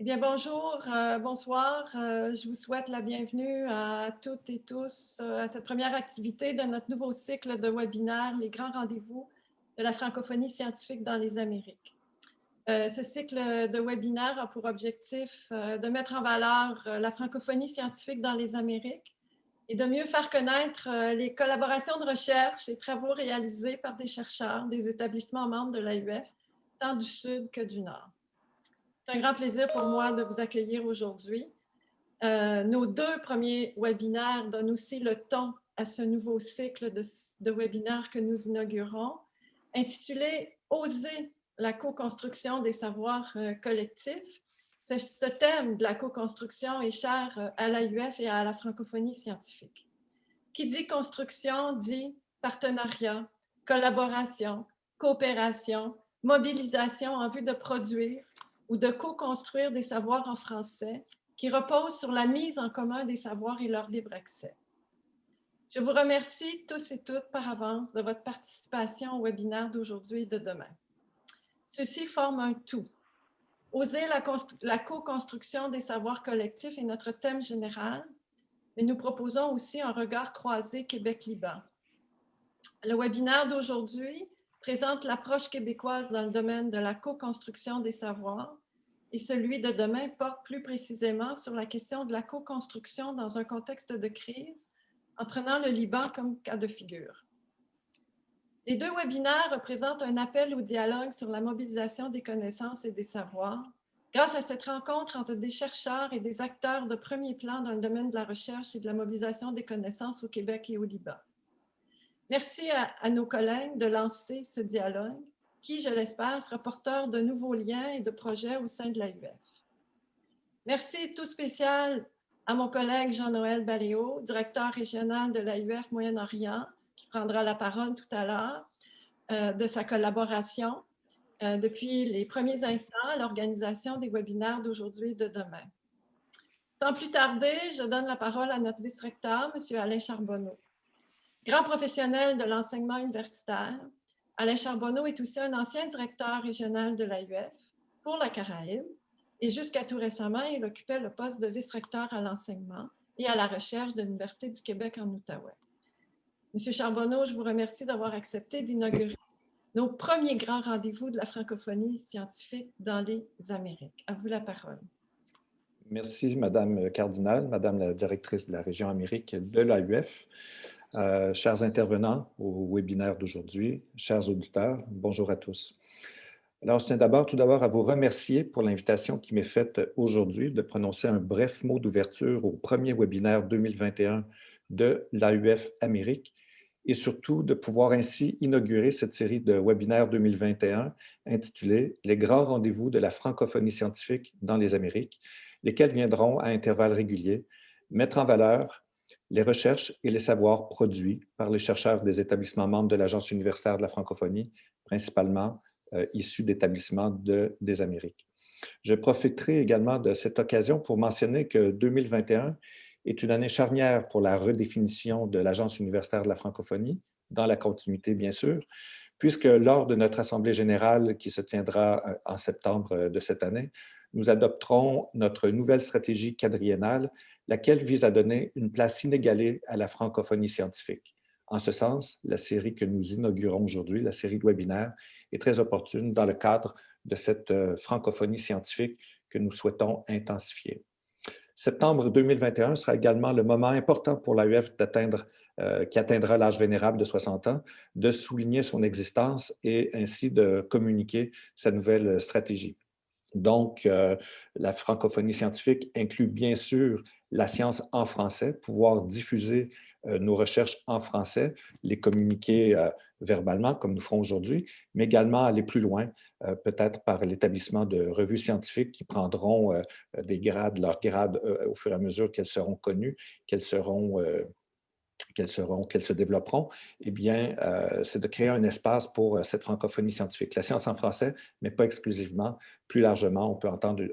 Eh bien, bonjour, bonsoir. Je vous souhaite la bienvenue à toutes et tous à cette première activité de notre nouveau cycle de webinaires, les grands rendez-vous de la francophonie scientifique dans les Amériques. Ce cycle de webinaires a pour objectif de mettre en valeur la francophonie scientifique dans les Amériques et de mieux faire connaître les collaborations de recherche et travaux réalisés par des chercheurs des établissements membres de l'AUF, tant du Sud que du Nord. C'est un grand plaisir pour moi de vous accueillir aujourd'hui. Nos deux premiers webinaires donnent aussi le ton à ce nouveau cycle de webinaires que nous inaugurons, intitulé « Oser la co-construction des savoirs collectifs ». Ce thème de la co-construction est cher à l'AUF et à la francophonie scientifique. Qui dit construction dit partenariat, collaboration, coopération, mobilisation en vue de produire ou de co-construire des savoirs en français qui reposent sur la mise en commun des savoirs et leur libre accès. Je vous remercie tous et toutes par avance de votre participation au webinaire d'aujourd'hui et de demain. Ceux-ci forment un tout. Oser la co-construction des savoirs collectifs est notre thème général, mais nous proposons aussi un regard croisé Québec-Liban. Le webinaire d'aujourd'hui présente l'approche québécoise dans le domaine de la co-construction des savoirs et celui de demain porte plus précisément sur la question de la co-construction dans un contexte de crise en prenant le Liban comme cas de figure. Les deux webinaires représentent un appel au dialogue sur la mobilisation des connaissances et des savoirs grâce à cette rencontre entre des chercheurs et des acteurs de premier plan dans le domaine de la recherche et de la mobilisation des connaissances au Québec et au Liban. Merci à nos collègues de lancer ce dialogue qui, je l'espère, sera porteur de nouveaux liens et de projets au sein de l'AUF. Merci tout spécial à mon collègue Jean-Noël Baléo, directeur régional de l'AUF Moyen-Orient, qui prendra la parole tout à l'heure, de sa collaboration depuis les premiers instants à l'organisation des webinaires d'aujourd'hui et de demain. Sans plus tarder, je donne la parole à notre vice-recteur, M. Alain Charbonneau. Grand professionnel de l'enseignement universitaire, Alain Charbonneau est aussi un ancien directeur régional de l'AUF pour la Caraïbe et jusqu'à tout récemment, il occupait le poste de vice-recteur à l'enseignement et à la recherche de l'Université du Québec en Outaouais. Monsieur Charbonneau, je vous remercie d'avoir accepté d'inaugurer nos premiers grands rendez-vous de la francophonie scientifique dans les Amériques. À vous la parole. Merci, Madame Cardinal, Madame la directrice de la région Amérique de l'AUF. Chers intervenants au webinaire d'aujourd'hui, chers auditeurs, bonjour à tous. Alors, je tiens tout d'abord à vous remercier pour l'invitation qui m'est faite aujourd'hui de prononcer un bref mot d'ouverture au premier webinaire 2021 de l'AUF Amérique et surtout de pouvoir ainsi inaugurer cette série de webinaires 2021 intitulée « Les grands rendez-vous de la francophonie scientifique dans les Amériques », lesquels viendront à intervalles réguliers mettre en valeur les recherches et les savoirs produits par les chercheurs des établissements membres de l'Agence universitaire de la francophonie, principalement issus d'établissements des Amériques. Je profiterai également de cette occasion pour mentionner que 2021 est une année charnière pour la redéfinition de l'Agence universitaire de la francophonie, dans la continuité bien sûr, puisque lors de notre Assemblée générale qui se tiendra en septembre de cette année, nous adopterons notre nouvelle stratégie quadriennale, laquelle vise à donner une place inégalée à la francophonie scientifique. En ce sens, la série que nous inaugurons aujourd'hui, la série de webinaires, est très opportune dans le cadre de cette francophonie scientifique que nous souhaitons intensifier. Septembre 2021 sera également le moment important pour l'AUF qui atteindra l'âge vénérable de 60 ans, de souligner son existence et ainsi de communiquer sa nouvelle stratégie. Donc, la francophonie scientifique inclut bien sûr la science en français, pouvoir diffuser nos recherches en français, les communiquer verbalement comme nous ferons aujourd'hui, mais également aller plus loin, peut-être par l'établissement de revues scientifiques qui prendront leurs grades au fur et à mesure qu'elles seront connues, qu'elles se développeront, eh bien, c'est de créer un espace pour cette francophonie scientifique. La science en français, mais pas exclusivement. Plus largement, on peut entendre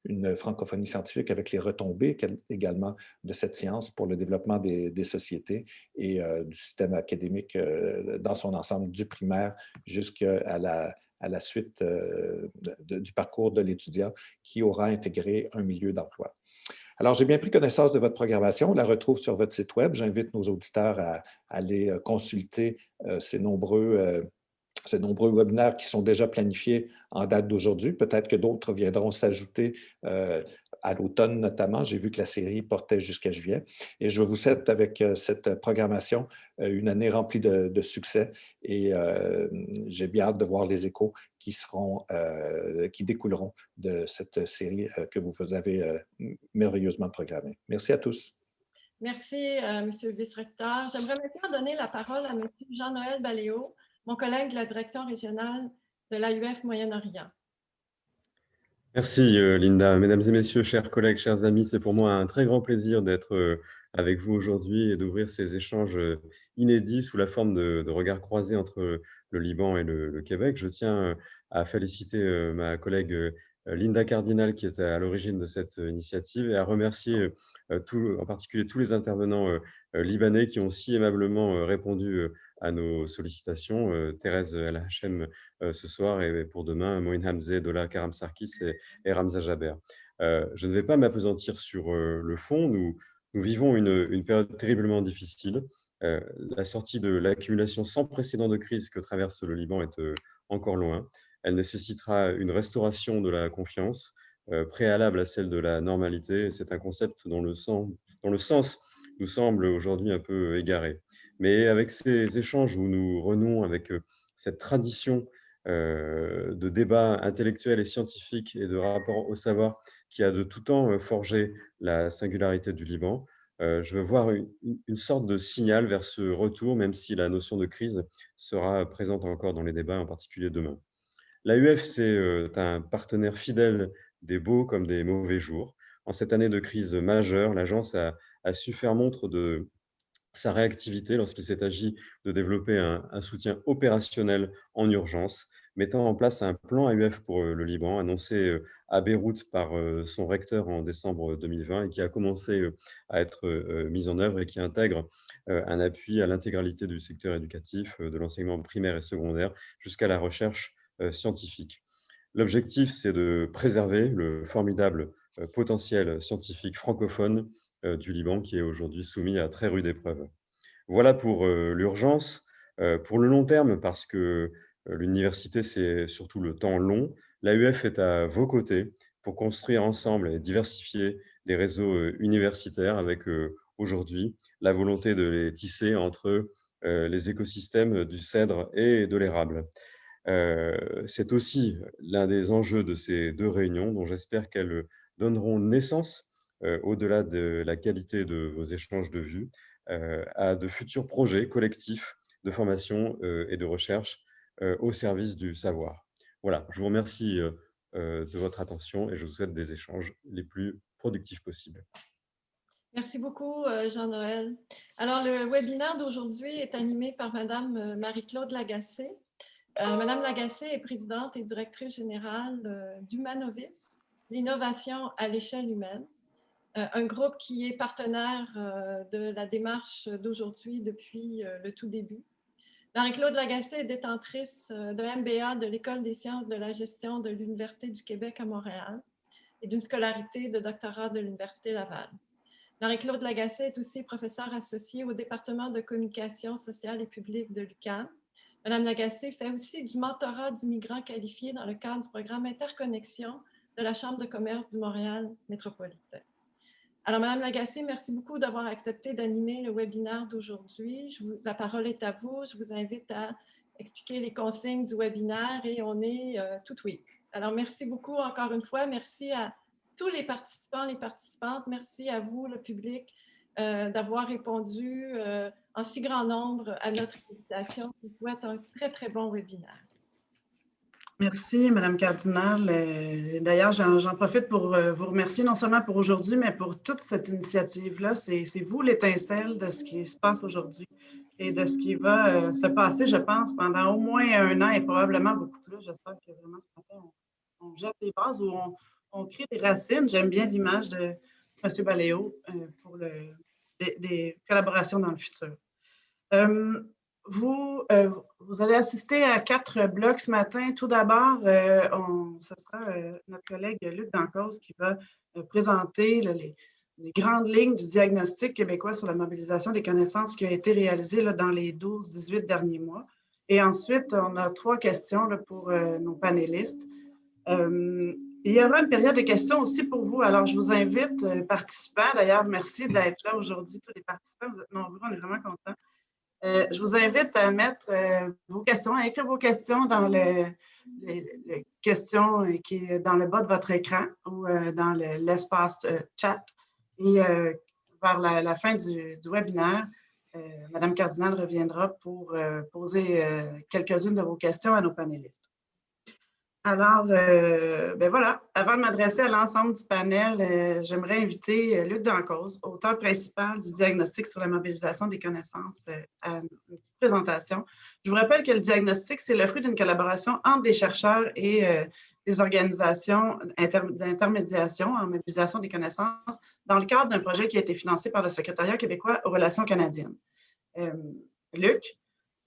une francophonie scientifique avec les retombées également de cette science pour le développement des sociétés et du système académique dans son ensemble, du primaire jusqu'à à la suite du parcours de l'étudiant qui aura intégré un milieu d'emploi. Alors, j'ai bien pris connaissance de votre programmation. On la retrouve sur votre site Web. J'invite nos auditeurs à aller consulter ces nombreux webinaires qui sont déjà planifiés en date d'aujourd'hui. Peut-être que d'autres viendront s'ajouter à l'automne notamment. J'ai vu que la série portait jusqu'à juillet. Et je vous souhaite avec cette programmation une année remplie de succès. Et j'ai bien hâte de voir les échos qui découleront de cette série que vous avez merveilleusement programmée. Merci à tous. Merci, Monsieur le vice-recteur. J'aimerais maintenant donner la parole à Monsieur Jean-Noël Baléo, mon collègue de la direction régionale de l'AUF Moyen-Orient. Merci Linda. Mesdames et messieurs, chers collègues, chers amis, c'est pour moi un très grand plaisir d'être avec vous aujourd'hui et d'ouvrir ces échanges inédits sous la forme de regards croisés entre le Liban et le Québec. Je tiens à féliciter ma collègue Linda Cardinal qui est à l'origine de cette initiative et à remercier en particulier tous les intervenants libanais qui ont si aimablement répondu à nos sollicitations. Thérèse El Hachem ce soir et pour demain, Moïn Hamze, Dola Karam Sarkis et Ramza Jaber. Je ne vais pas m'appesantir sur le fond. Nous vivons une période terriblement difficile. La sortie de l'accumulation sans précédent de crise que traverse le Liban est encore loin. Elle nécessitera une restauration de la confiance préalable à celle de la normalité. C'est un concept dont le sens nous semble aujourd'hui un peu égaré. Mais avec ces échanges où nous renouons avec cette tradition de débats intellectuels et scientifiques et de rapport au savoir qui a de tout temps forgé la singularité du Liban, je veux voir une sorte de signal vers ce retour, même si la notion de crise sera présente encore dans les débats, en particulier demain. L'AUF, c'est un partenaire fidèle des beaux comme des mauvais jours. En cette année de crise majeure, l'agence a su faire montre de sa réactivité lorsqu'il s'est agi de développer un soutien opérationnel en urgence, mettant en place un plan AUF pour le Liban, annoncé à Beyrouth par son recteur en décembre 2020 et qui a commencé à être mis en œuvre et qui intègre un appui à l'intégralité du secteur éducatif, de l'enseignement primaire et secondaire jusqu'à la recherche scientifique. L'objectif, c'est de préserver le formidable potentiel scientifique francophone du Liban qui est aujourd'hui soumis à très rude épreuve. Voilà pour l'urgence. Pour le long terme, parce que l'université, c'est surtout le temps long, l'AUF est à vos côtés pour construire ensemble et diversifier des réseaux universitaires avec aujourd'hui la volonté de les tisser entre les écosystèmes du cèdre et de l'érable. C'est aussi l'un des enjeux de ces deux réunions dont j'espère qu'elles donneront naissance, au-delà de la qualité de vos échanges de vues, à de futurs projets collectifs de formation et de recherche au service du savoir. Voilà, je vous remercie de votre attention et je vous souhaite des échanges les plus productifs possibles. Merci beaucoup, Jean-Noël. Alors, le webinaire d'aujourd'hui est animé par Madame Marie-Claude Lagacé. Madame Lagacé est présidente et directrice générale d'Humanovis, l'innovation à l'échelle humaine, un groupe qui est partenaire de la démarche d'aujourd'hui depuis le tout début. Marie-Claude Lagacé est détentrice d'un MBA de l'École des sciences de la gestion de l'Université du Québec à Montréal et d'une scolarité de doctorat de l'Université Laval. Marie-Claude Lagacé est aussi professeure associée au département de communication sociale et publique de l'UQAM. Madame Lagacé fait aussi du mentorat d'immigrants qualifiés dans le cadre du programme Interconnexion de la Chambre de commerce du Montréal métropolitain. Alors, Madame Lagacé, merci beaucoup d'avoir accepté d'animer le webinaire d'aujourd'hui. La parole est à vous. Je vous invite à expliquer les consignes du webinaire et on est tout oui. Alors, merci beaucoup encore une fois. Merci à tous les participants, les participantes. Merci à vous, le public, d'avoir répondu en si grand nombre à notre invitation. Je vous souhaite un très, très bon webinaire. Merci, Madame Cardinal. D'ailleurs, j'en profite pour vous remercier non seulement pour aujourd'hui, mais pour toute cette initiative-là. C'est vous l'étincelle de ce qui se passe aujourd'hui et de ce qui va se passer, je pense, pendant au moins 1 an et probablement beaucoup plus. J'espère que vraiment ce matin, on jette les bases ou on crée des racines. J'aime bien l'image de M. Baléo pour des collaborations dans le futur. Vous Vous allez assister à 4 blocs ce matin. Tout d'abord, ce sera notre collègue Luc Dancause qui va présenter les grandes lignes du diagnostic québécois sur la mobilisation des connaissances qui a été réalisé là, dans les 12-18 derniers mois. Et ensuite, on a 3 questions là, pour nos panélistes. Il y aura une période de questions aussi pour vous. Alors, je vous invite, participants, d'ailleurs, merci d'être là aujourd'hui, tous les participants. Vous êtes nombreux, on est vraiment contents. Je vous invite à mettre vos questions, à écrire vos questions dans les questions qui est dans le bas de votre écran ou dans l'espace chat. Et vers la fin du webinaire, Mme Cardinal reviendra pour poser quelques-unes de vos questions à nos panélistes. Alors, ben voilà, avant de m'adresser à l'ensemble du panel, j'aimerais inviter Luc Dancause, auteur principal du diagnostic sur la mobilisation des connaissances, à une petite présentation. Je vous rappelle que le diagnostic, c'est le fruit d'une collaboration entre des chercheurs et des organisations d'intermédiation en mobilisation des connaissances dans le cadre d'un projet qui a été financé par le Secrétariat québécois aux relations canadiennes. Luc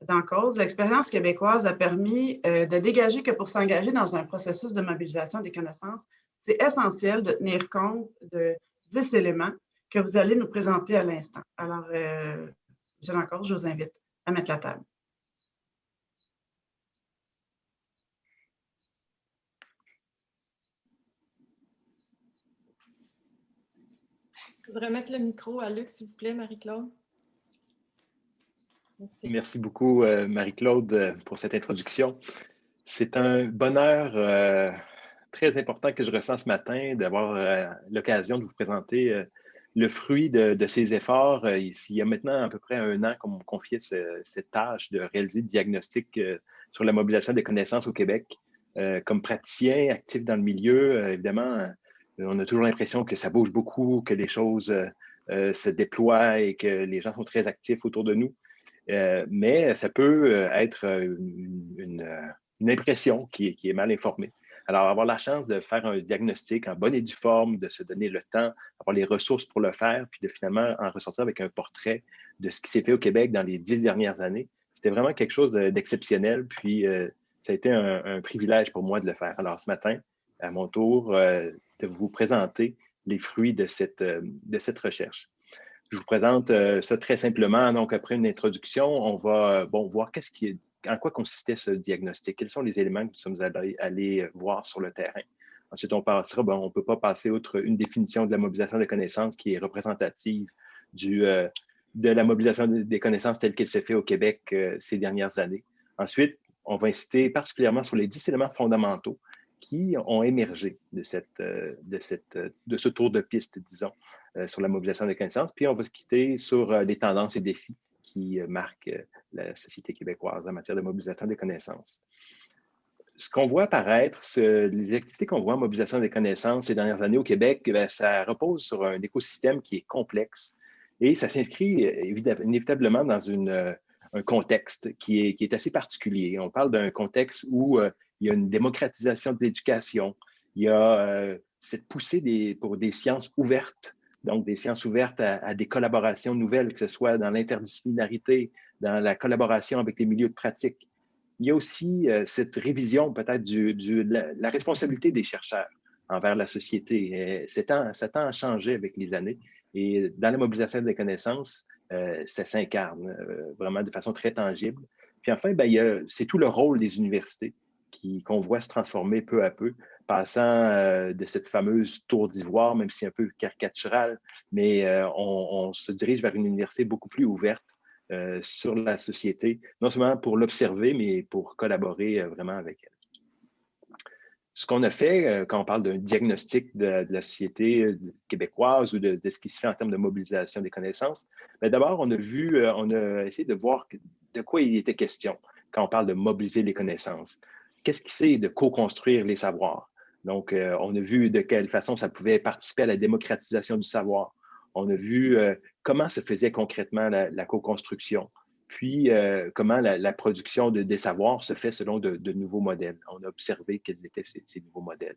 Dancause, l'expérience québécoise a permis de dégager que pour s'engager dans un processus de mobilisation des connaissances, c'est essentiel de tenir compte de 10 éléments que vous allez nous présenter à l'instant. Alors, M. Dancause, je vous invite à mettre la table. Je voudrais mettre le micro à Luc, s'il vous plaît, Marie-Claude. Merci beaucoup, Marie-Claude, pour cette introduction. C'est un bonheur très important que je ressens ce matin d'avoir l'occasion de vous présenter le fruit de ces efforts. Il y a maintenant à peu près 1 an qu'on me confiait cette tâche de réaliser le diagnostic sur la mobilisation des connaissances au Québec. Comme praticien actif dans le milieu, évidemment, on a toujours l'impression que ça bouge beaucoup, que les choses se déploient et que les gens sont très actifs autour de nous. Mais ça peut être une impression qui est mal informée. Alors, avoir la chance de faire un diagnostic en bonne et due forme, de se donner le temps, avoir les ressources pour le faire, puis de finalement en ressortir avec un portrait de ce qui s'est fait au Québec dans les 10 dernières années, c'était vraiment quelque chose d'exceptionnel. Puis, ça a été un privilège pour moi de le faire. Alors, ce matin, à mon tour, de vous présenter les fruits de cette recherche. Je vous présente ça très simplement. Donc, après une introduction, on va voir en quoi consistait ce diagnostic, quels sont les éléments que nous sommes allés voir sur le terrain. Ensuite, on passera, on ne peut pas passer outre une définition de la mobilisation des connaissances qui est représentative de la mobilisation des connaissances telle qu'elle s'est faite au Québec ces dernières années. Ensuite, on va insister particulièrement sur les 10 éléments fondamentaux qui ont émergé de ce tour de piste, disons, sur la mobilisation des connaissances. Puis on va se quitter sur les tendances et défis qui marquent la société québécoise en matière de mobilisation des connaissances. Ce qu'on voit apparaître, les activités qu'on voit en mobilisation des connaissances ces dernières années au Québec, ça repose sur un écosystème qui est complexe et ça s'inscrit inévitablement dans un contexte qui est assez particulier. On parle d'un contexte où il y a une démocratisation de l'éducation, il y a cette poussée pour des sciences ouvertes, donc des sciences ouvertes à des collaborations nouvelles, que ce soit dans l'interdisciplinarité, dans la collaboration avec les milieux de pratique. Il y a aussi cette révision peut-être de la responsabilité des chercheurs envers la société. Ça tend à changer avec les années et dans la mobilisation des connaissances, ça s'incarne vraiment de façon très tangible. Puis enfin, c'est tout le rôle des universités qu'on voit se transformer peu à peu, passant de cette fameuse tour d'ivoire, même si un peu caricaturale, mais on se dirige vers une université beaucoup plus ouverte sur la société, non seulement pour l'observer, mais pour collaborer vraiment avec elle. Ce qu'on a fait quand on parle d'un diagnostic de la société québécoise ou de ce qui se fait en termes de mobilisation des connaissances, d'abord, on a essayé de voir de quoi il était question quand on parle de mobiliser les connaissances. Qu'est-ce qui c'est de co-construire les savoirs? Donc, on a vu de quelle façon ça pouvait participer à la démocratisation du savoir. On a vu comment se faisait concrètement la co-construction, puis comment la production des savoirs se fait selon de nouveaux modèles. On a observé quels étaient ces nouveaux modèles.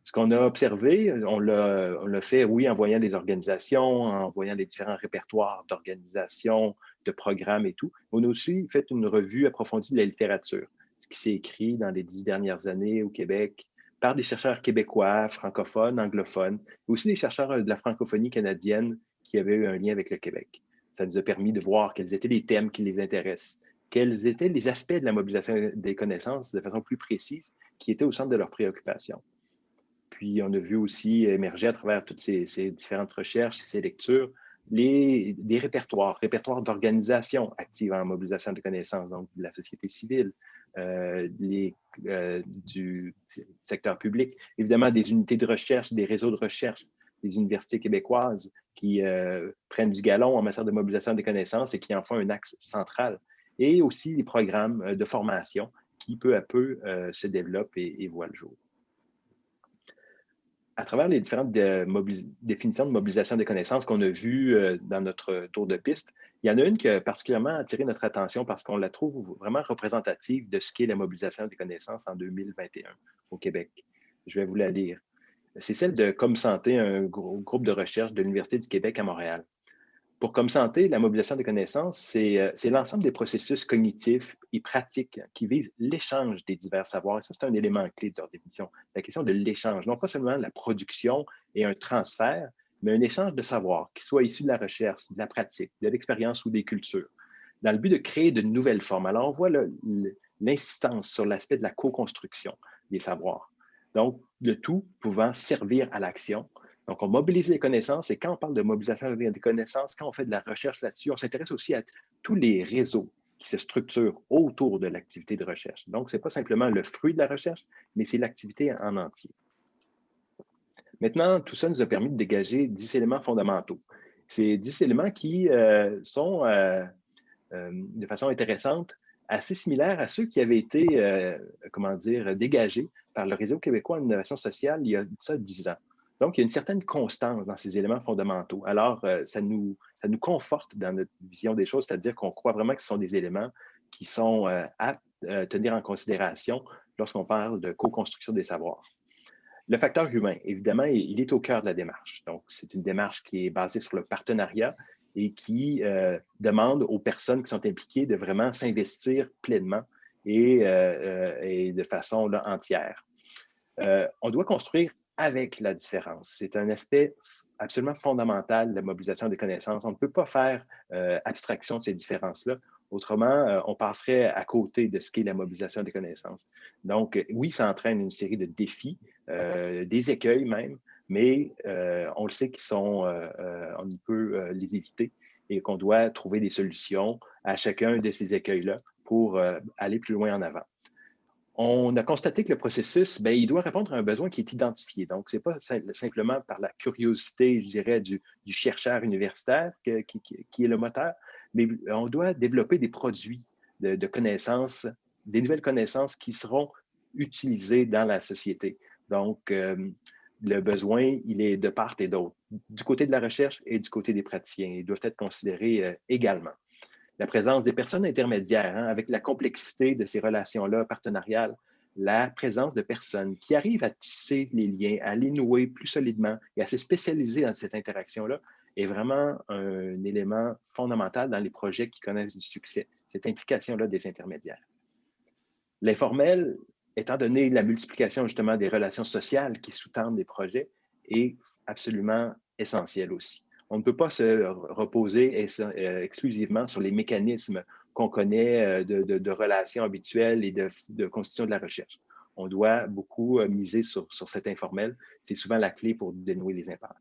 Ce qu'on a observé, on l'a fait, oui, en voyant les organisations, en voyant les différents répertoires d'organisations, de programmes et tout. On a aussi fait une revue approfondie de la littérature, ce qui s'est écrit dans les 10 dernières années au Québec par des chercheurs québécois, francophones, anglophones, mais aussi des chercheurs de la francophonie canadienne qui avaient eu un lien avec le Québec. Ça nous a permis de voir quels étaient les thèmes qui les intéressent, quels étaient les aspects de la mobilisation des connaissances de façon plus précise qui étaient au centre de leurs préoccupations. Puis, on a vu aussi émerger à travers toutes ces différentes recherches et ces lectures des répertoires d'organisations actives en mobilisation de connaissances, donc de la société civile, du secteur public, évidemment des unités de recherche, des réseaux de recherche, des universités québécoises qui prennent du galon en matière de mobilisation des connaissances et qui en font un axe central, et aussi des programmes de formation qui peu à peu se développent et voient le jour. À travers les différentes définitions de mobilisation des connaissances qu'on a vues dans notre tour de piste, il y en a une qui a particulièrement attiré notre attention parce qu'on la trouve vraiment représentative de ce qu'est la mobilisation des connaissances en 2021 au Québec. Je vais vous la lire. C'est celle de ComSanté, un groupe de recherche de l'Université du Québec à Montréal. Pour ComSanté, la mobilisation des connaissances, c'est l'ensemble des processus cognitifs et pratiques qui visent l'échange des divers savoirs. Et ça, c'est un élément clé de leur définition. La question de l'échange, non pas seulement la production et un transfert, mais un échange de savoir qui soit issu de la recherche, de la pratique, de l'expérience ou des cultures, dans le but de créer de nouvelles formes. Alors, on voit l'insistance sur l'aspect de la co-construction des savoirs. Donc, le tout pouvant servir à l'action. Donc, on mobilise les connaissances et quand on parle de mobilisation des connaissances, quand on fait de la recherche là-dessus, on s'intéresse aussi à tous les réseaux qui se structurent autour de l'activité de recherche. Donc, ce n'est pas simplement le fruit de la recherche, mais c'est l'activité en entier. Maintenant, tout ça nous a permis de dégager 10 éléments fondamentaux. Ces 10 éléments qui sont, de façon intéressante, assez similaires à ceux qui avaient été, dégagés par le Réseau québécois en innovation sociale il y a ça 10 ans. Donc, il y a une certaine constance dans ces éléments fondamentaux. Alors, ça nous conforte dans notre vision des choses, c'est-à-dire qu'on croit vraiment que ce sont des éléments qui sont à tenir en considération lorsqu'on parle de co-construction des savoirs. Le facteur humain, évidemment, il est au cœur de la démarche. Donc, c'est une démarche qui est basée sur le partenariat et qui demande aux personnes qui sont impliquées de vraiment s'investir pleinement et de façon entière. On doit construire avec la différence. C'est un aspect absolument fondamental de la mobilisation des connaissances. On ne peut pas faire abstraction de ces différences-là. Autrement, on passerait à côté de ce qu'est la mobilisation des connaissances. Donc, oui, ça entraîne une série de défis, des écueils même, mais on le sait on ne peut les éviter et qu'on doit trouver des solutions à chacun de ces écueils-là pour aller plus loin en avant. On a constaté que le processus, il doit répondre à un besoin qui est identifié. Donc, ce n'est pas simplement par la curiosité, je dirais, du chercheur universitaire qui est le moteur, mais on doit développer des produits de connaissances, des nouvelles connaissances qui seront utilisées dans la société. Donc, le besoin, il est de part et d'autre, du côté de la recherche et du côté des praticiens. Ils doivent être considérés également. La présence des personnes intermédiaires, avec la complexité de ces relations-là partenariales, la présence de personnes qui arrivent à tisser les liens, à les nouer plus solidement et à se spécialiser dans cette interaction-là est vraiment un élément fondamental dans les projets qui connaissent du succès, cette implication-là des intermédiaires. L'informel, étant donné la multiplication justement des relations sociales qui sous-tendent des projets, est absolument essentiel aussi. On ne peut pas se reposer exclusivement sur les mécanismes qu'on connaît de relations habituelles et de constitution de la recherche. On doit beaucoup miser sur cet informel. C'est souvent la clé pour dénouer les impasses.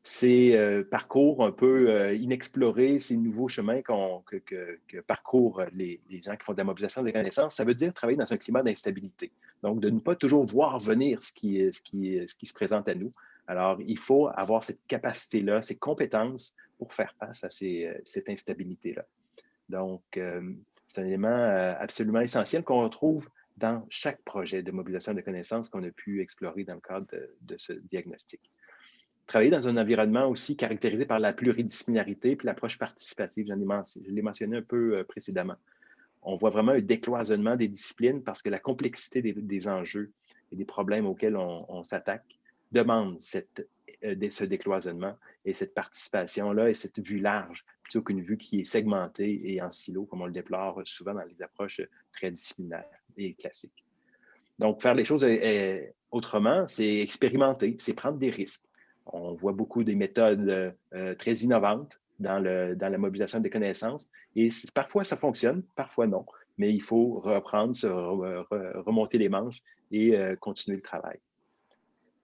Ces parcours un peu inexplorés, ces nouveaux chemins que parcourent les gens qui font de la mobilisation des connaissances, ça veut dire travailler dans un climat d'instabilité. Donc, de ne pas toujours voir venir ce qui se présente à nous. Alors, il faut avoir cette capacité-là, ces compétences pour faire face à cette instabilité-là. Donc, c'est un élément absolument essentiel qu'on retrouve dans chaque projet de mobilisation de connaissances qu'on a pu explorer dans le cadre de ce diagnostic. Travailler dans un environnement aussi caractérisé par la pluridisciplinarité et l'approche participative, je l'ai mentionné un peu précédemment. on voit vraiment un décloisonnement des disciplines parce que la complexité des enjeux et des problèmes auxquels on s'attaque demande ce décloisonnement et cette participation-là et cette vue large, plutôt qu'une vue qui est segmentée et en silo, comme on le déplore souvent dans les approches très disciplinaires et classiques. Donc, faire les choses autrement, c'est expérimenter, c'est prendre des risques. On voit beaucoup des méthodes très innovantes dans la mobilisation des connaissances et parfois ça fonctionne, parfois non, mais il faut reprendre, remonter les manches et continuer le travail.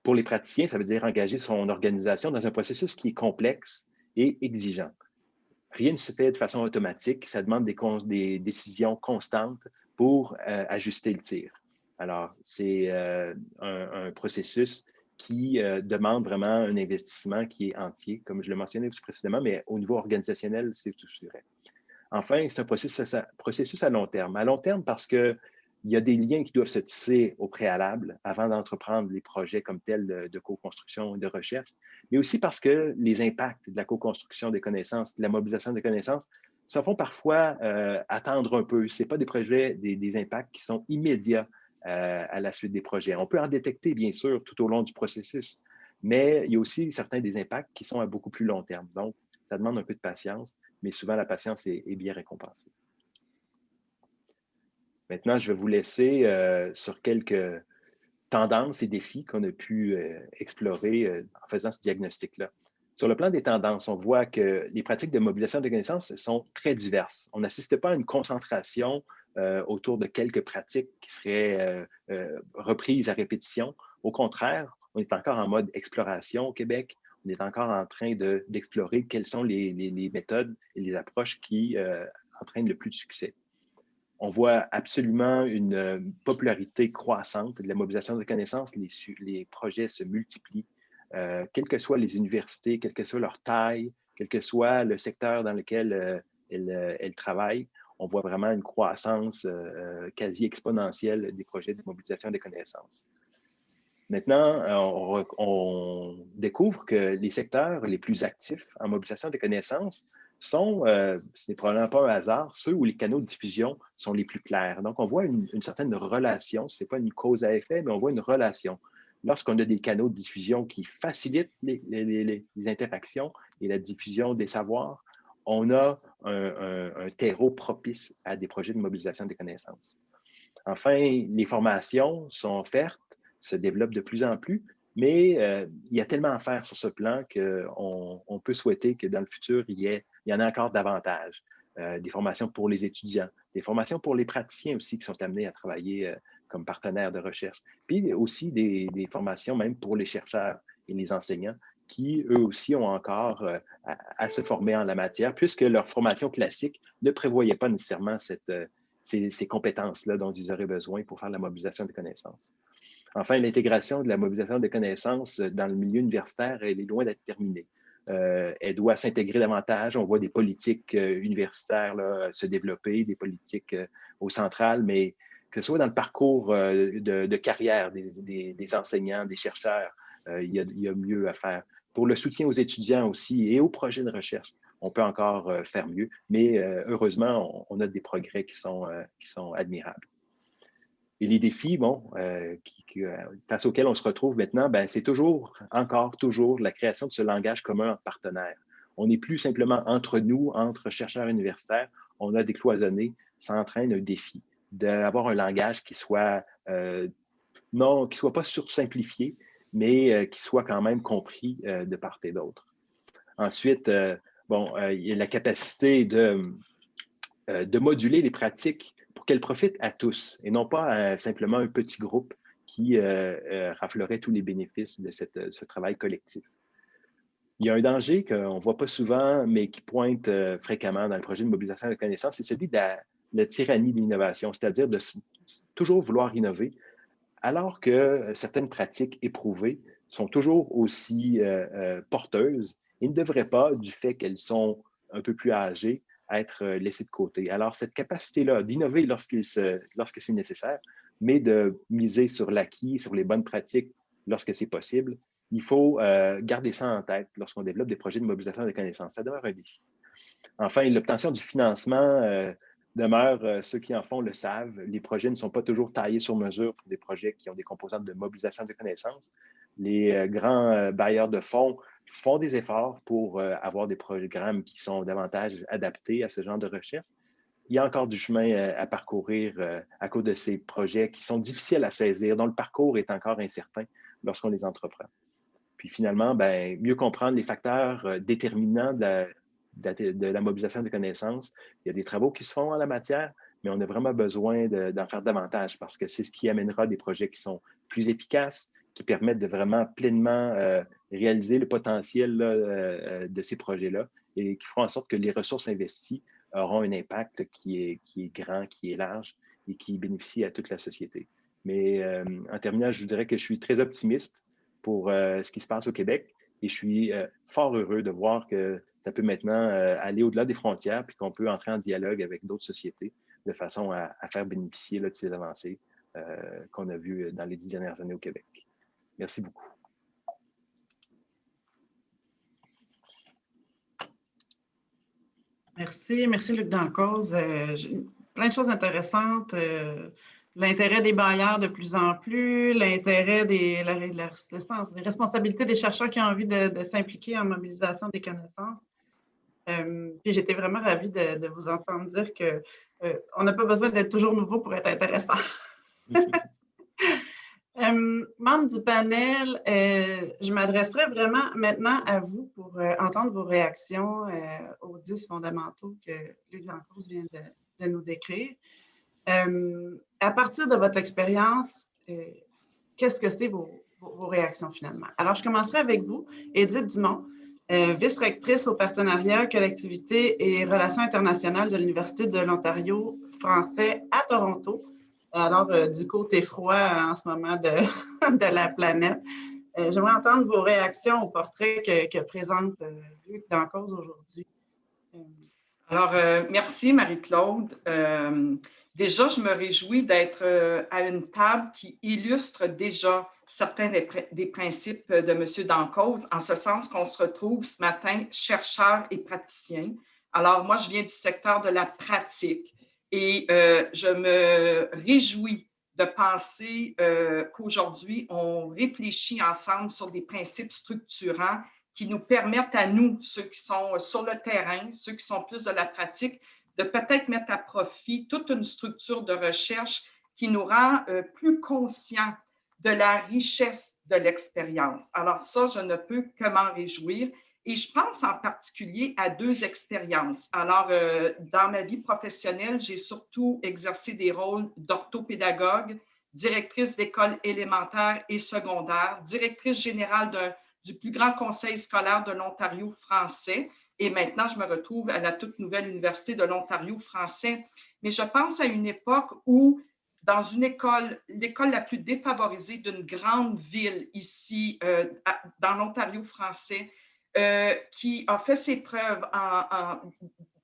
Pour les praticiens, ça veut dire engager son organisation dans un processus qui est complexe et exigeant. Rien ne se fait de façon automatique, ça demande des décisions constantes pour ajuster le tir. Alors, c'est un processus qui demande vraiment un investissement qui est entier, comme je le mentionnais précédemment, mais au niveau organisationnel, c'est tout vrai. Enfin, c'est un processus à long terme. À long terme parce qu'il y a des liens qui doivent se tisser au préalable avant d'entreprendre les projets comme tels de co-construction et de recherche, mais aussi parce que les impacts de la co-construction des connaissances, de la mobilisation des connaissances, se font parfois attendre un peu. Ce n'est pas des projets, des impacts qui sont immédiats à la suite des projets. On peut en détecter, bien sûr, tout au long du processus, mais il y a aussi certains des impacts qui sont à beaucoup plus long terme. Donc, ça demande un peu de patience, mais souvent la patience est bien récompensée. Maintenant, je vais vous laisser sur quelques tendances et défis qu'on a pu explorer en faisant ce diagnostic-là. Sur le plan des tendances, on voit que les pratiques de mobilisation de connaissances sont très diverses. On n'assiste pas à une concentration autour de quelques pratiques qui seraient reprises à répétition. Au contraire, on est encore en mode exploration au Québec. On est encore en train d'explorer quelles sont les méthodes et les approches qui entraînent le plus de succès. On voit absolument une popularité croissante de la mobilisation de connaissances. Les projets se multiplient, quelles que soient les universités, quelle que soit leur taille, quel que soit le secteur dans lequel elles travaillent. On voit vraiment une croissance quasi exponentielle des projets de mobilisation des connaissances. Maintenant, on découvre que les secteurs les plus actifs en mobilisation des connaissances sont, ce n'est probablement pas un hasard, ceux où les canaux de diffusion sont les plus clairs. Donc, on voit une certaine relation, ce n'est pas une cause à effet, mais on voit une relation. Lorsqu'on a des canaux de diffusion qui facilitent les interactions et la diffusion des savoirs, on a un terreau propice à des projets de mobilisation des connaissances. Enfin, les formations sont offertes, se développent de plus en plus, mais il y a tellement à faire sur ce plan qu'on peut souhaiter que dans le futur, il y en a encore davantage. Des formations pour les étudiants, des formations pour les praticiens aussi qui sont amenés à travailler comme partenaires de recherche, puis aussi des formations même pour les chercheurs et les enseignants qui, eux aussi, ont encore à se former en la matière, puisque leur formation classique ne prévoyait pas nécessairement ces compétences-là dont ils auraient besoin pour faire la mobilisation des connaissances. Enfin, l'intégration de la mobilisation des connaissances dans le milieu universitaire, elle est loin d'être terminée. Elle doit s'intégrer davantage. On voit des politiques universitaires là, se développer, des politiques au central, mais que ce soit dans le parcours de carrière des enseignants, des chercheurs, il y a mieux à faire. Pour le soutien aux étudiants aussi et aux projets de recherche, on peut encore faire mieux, mais heureusement, on a des progrès qui sont admirables. Et les défis, face auxquels on se retrouve maintenant, c'est toujours la création de ce langage commun entre partenaires. On n'est plus simplement entre nous, entre chercheurs universitaires, on a décloisonné, ça entraîne un défi d'avoir un langage qui soit pas sursimplifié, mais qui soit quand même compris de part et d'autre. Ensuite, il y a la capacité de moduler les pratiques pour qu'elles profitent à tous et non pas simplement un petit groupe qui raflerait tous les bénéfices de ce travail collectif. Il y a un danger qu'on ne voit pas souvent, mais qui pointe fréquemment dans le projet de mobilisation de connaissances, c'est celui de la tyrannie de l'innovation, c'est-à-dire de toujours vouloir innover, alors que certaines pratiques éprouvées sont toujours aussi porteuses et ne devraient pas, du fait qu'elles sont un peu plus âgées, être laissées de côté. Alors, cette capacité-là d'innover lorsque c'est nécessaire, mais de miser sur l'acquis, sur les bonnes pratiques lorsque c'est possible, il faut garder ça en tête lorsqu'on développe des projets de mobilisation de connaissances. Ça demeure un défi. Enfin, l'obtention du financement demeure, ceux qui en font le savent, les projets ne sont pas toujours taillés sur mesure pour des projets qui ont des composantes de mobilisation de connaissances. Les grands bailleurs de fonds font des efforts pour avoir des programmes qui sont davantage adaptés à ce genre de recherche. Il y a encore du chemin à parcourir à cause de ces projets qui sont difficiles à saisir, dont le parcours est encore incertain lorsqu'on les entreprend. Puis finalement, ben, mieux comprendre les facteurs déterminants de la mobilisation des connaissances. Il y a des travaux qui se font en la matière, mais on a vraiment besoin d'en faire davantage parce que c'est ce qui amènera des projets qui sont plus efficaces, qui permettent de vraiment pleinement réaliser le potentiel de ces projets-là et qui feront en sorte que les ressources investies auront un impact qui est grand, qui est large et qui bénéficie à toute la société. Mais en terminant, je vous dirais que je suis très optimiste pour ce qui se passe au Québec et je suis fort heureux de voir que ça peut maintenant aller au-delà des frontières puis qu'on peut entrer en dialogue avec d'autres sociétés de façon à faire bénéficier là, de ces avancées qu'on a vues dans les 10 dernières années au Québec. Merci beaucoup. Merci Luc Dancause. Plein de choses intéressantes. L'intérêt des bailleurs de plus en plus, l'intérêt des responsabilités des chercheurs qui ont envie de s'impliquer en mobilisation des connaissances. Puis j'étais vraiment ravie de vous entendre dire qu'on n'a pas besoin d'être toujours nouveau pour être intéressant. Membres du panel, je m'adresserai vraiment maintenant à vous pour entendre vos réactions aux 10 fondamentaux que Luc Dancause vient de nous décrire. À partir de votre expérience, qu'est-ce que c'est vos réactions finalement? Alors, je commencerai avec vous, Édith Dumont, vice-rectrice au partenariat, collectivité et relations internationales de l'Université de l'Ontario français à Toronto. Alors, du côté froid en ce moment de la planète. J'aimerais entendre vos réactions au portrait que présente Luc Dancause aujourd'hui. Alors, merci Marie-Claude. Déjà, je me réjouis d'être à une table qui illustre déjà certains des principes de M. Dancause, en ce sens qu'on se retrouve ce matin chercheurs et praticiens. Alors, moi, je viens du secteur de la pratique et je me réjouis de penser qu'aujourd'hui, on réfléchit ensemble sur des principes structurants qui nous permettent à nous, ceux qui sont sur le terrain, ceux qui sont plus de la pratique, de peut-être mettre à profit toute une structure de recherche qui nous rend plus conscients de la richesse de l'expérience. Alors ça, je ne peux que m'en réjouir. Et je pense en particulier à 2 expériences. Alors, dans ma vie professionnelle, j'ai surtout exercé des rôles d'orthopédagogue, directrice d'école élémentaire et secondaire, directrice générale du plus grand conseil scolaire de l'Ontario français. Et maintenant, je me retrouve à la toute nouvelle Université de l'Ontario français. Mais je pense à une époque où, dans une école, l'école la plus défavorisée d'une grande ville ici, dans l'Ontario français, qui a fait ses preuves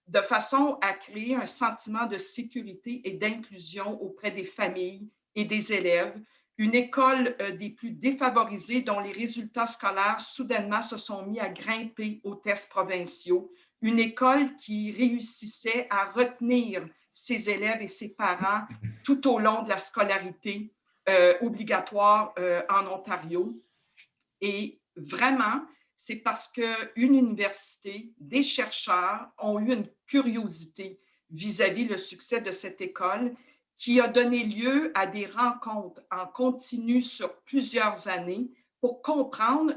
de façon à créer un sentiment de sécurité et d'inclusion auprès des familles et des élèves. Une école des plus défavorisées dont les résultats scolaires soudainement se sont mis à grimper aux tests provinciaux. Une école qui réussissait à retenir ses élèves et ses parents tout au long de la scolarité obligatoire en Ontario. Et vraiment, c'est parce qu'une université, des chercheurs ont eu une curiosité vis-à-vis le succès de cette école qui a donné lieu à des rencontres en continu sur plusieurs années pour comprendre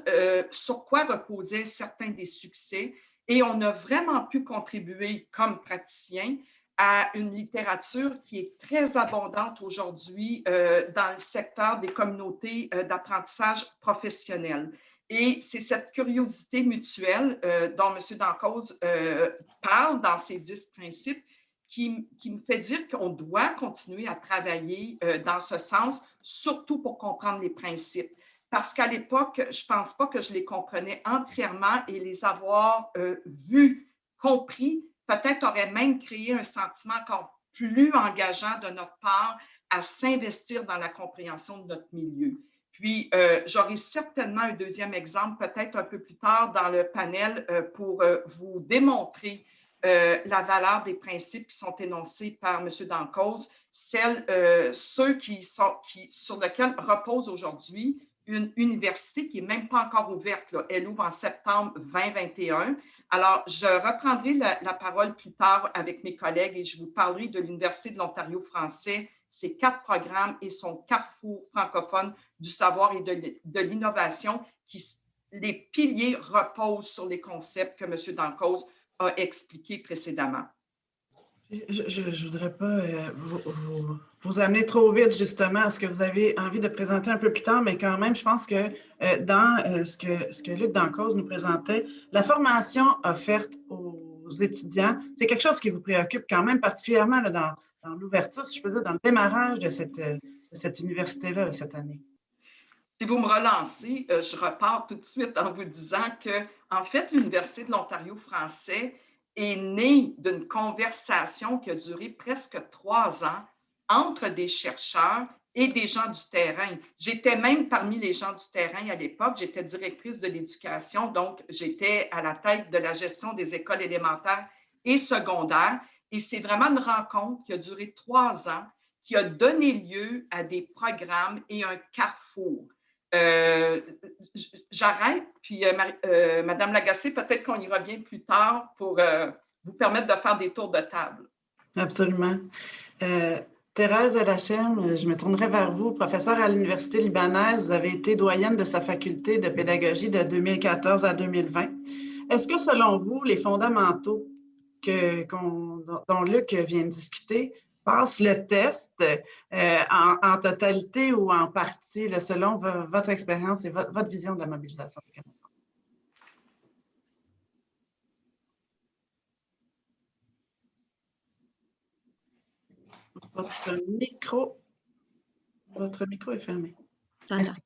sur quoi reposaient certains des succès. Et on a vraiment pu contribuer comme praticiens à une littérature qui est très abondante aujourd'hui dans le secteur des communautés d'apprentissage professionnel. Et c'est cette curiosité mutuelle dont M. Dancause parle dans ses 10 principes qui me fait dire qu'on doit continuer à travailler dans ce sens, surtout pour comprendre les principes. Parce qu'à l'époque, je ne pense pas que je les comprenais entièrement et les avoir vus, compris, peut-être aurait même créé un sentiment encore plus engageant de notre part à s'investir dans la compréhension de notre milieu. Puis, j'aurai certainement un deuxième exemple, peut-être un peu plus tard dans le panel, pour vous démontrer la valeur des principes qui sont énoncés par M. Dancause, ceux sur lesquels repose aujourd'hui une université qui n'est même pas encore ouverte, là. Elle ouvre en septembre 2021. Alors, je reprendrai la parole plus tard avec mes collègues et je vous parlerai de l'Université de l'Ontario français, ses 4 programmes et son carrefour francophone du savoir et de l'innovation. Les piliers reposent sur les concepts que M. Dancause a expliqués précédemment. Je ne voudrais pas vous amener trop vite justement à ce que vous avez envie de présenter un peu plus tard, mais quand même, je pense que dans ce que Luc Dancause nous présentait, la formation offerte aux étudiants, c'est quelque chose qui vous préoccupe quand même particulièrement là, dans l'ouverture, si je peux dire, dans le démarrage de cette université-là cette année. Si vous me relancez, je repars tout de suite en vous disant que, en fait, l'Université de l'Ontario français est née d'une conversation qui a duré presque 3 ans entre des chercheurs et des gens du terrain. J'étais même parmi les gens du terrain à l'époque. J'étais directrice de l'éducation, donc j'étais à la tête de la gestion des écoles élémentaires et secondaires. Et c'est vraiment une rencontre qui a duré 3 ans, qui a donné lieu à des programmes et un carrefour. J'arrête, puis Madame Lagacé, peut-être qu'on y revient plus tard pour vous permettre de faire des tours de table. Absolument. Thérèse Lachem, je me tournerai vers vous, professeure à l'Université libanaise. Vous avez été doyenne de sa faculté de pédagogie de 2014 à 2020. Est-ce que, selon vous, les fondamentaux dont Luc vient de discuter passe le test en totalité ou en partie, là, selon votre expérience et votre vision de la mobilisation des connaissances? Votre micro est fermé. Voilà. Merci.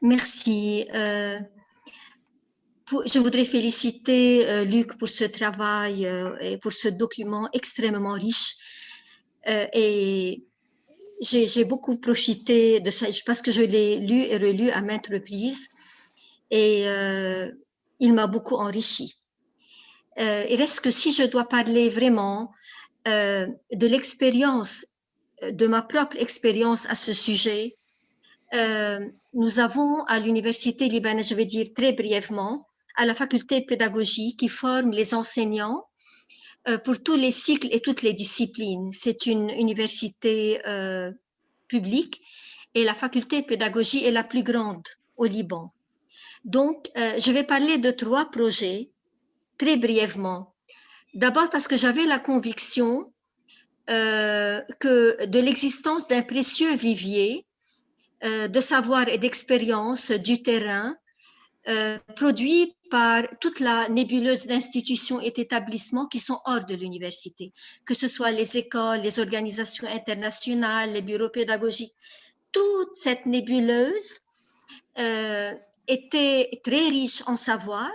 Merci. Je voudrais féliciter Luc pour ce travail et pour ce document extrêmement riche. Et j'ai beaucoup profité de ça parce que je l'ai lu et relu à maintes reprises. Et il m'a beaucoup enrichi. Il reste que si je dois parler vraiment de l'expérience, de ma propre expérience à ce sujet, nous avons à l'Université libanaise, je vais dire très brièvement, à la faculté de pédagogie qui forme les enseignants pour tous les cycles et toutes les disciplines. C'est une université publique et la faculté de pédagogie est la plus grande au Liban. Donc, je vais parler de 3 projets très brièvement. D'abord parce que j'avais la conviction que de l'existence d'un précieux vivier de savoir et d'expérience du terrain produit par toute la nébuleuse d'institutions et d'établissements qui sont hors de l'université, que ce soit les écoles, les organisations internationales, les bureaux pédagogiques. Toute cette nébuleuse était très riche en savoir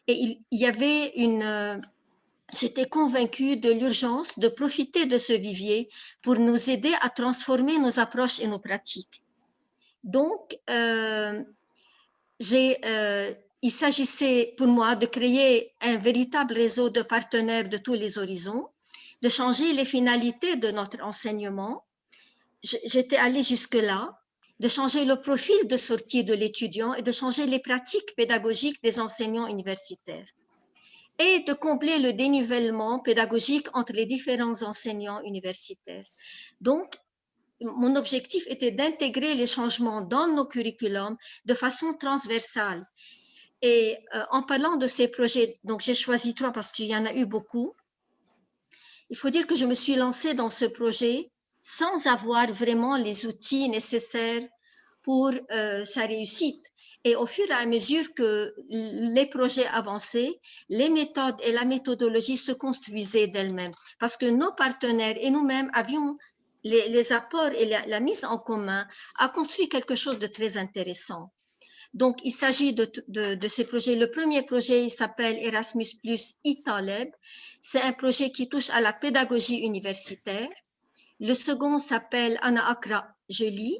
et il y avait j'étais convaincue de l'urgence de profiter de ce vivier pour nous aider à transformer nos approches et nos pratiques. Donc, il s'agissait pour moi de créer un véritable réseau de partenaires de tous les horizons, de changer les finalités de notre enseignement. J'étais allée jusque-là, de changer le profil de sortie de l'étudiant et de changer les pratiques pédagogiques des enseignants universitaires et de combler le dénivellement pédagogique entre les différents enseignants universitaires. Donc, mon objectif était d'intégrer les changements dans nos curriculums de façon transversale. Et en parlant de ces projets, donc j'ai choisi 3 parce qu'il y en a eu beaucoup. Il faut dire que je me suis lancée dans ce projet sans avoir vraiment les outils nécessaires pour sa réussite. Et au fur et à mesure que les projets avançaient, les méthodes et la méthodologie se construisaient d'elles-mêmes parce que nos partenaires et nous-mêmes avions les apports et la mise en commun a construit quelque chose de très intéressant. Donc, il s'agit de ces projets. Le premier projet, il s'appelle Erasmus Plus e-Taleb. C'est un projet qui touche à la pédagogie universitaire. Le second s'appelle Ana Akra, je lis.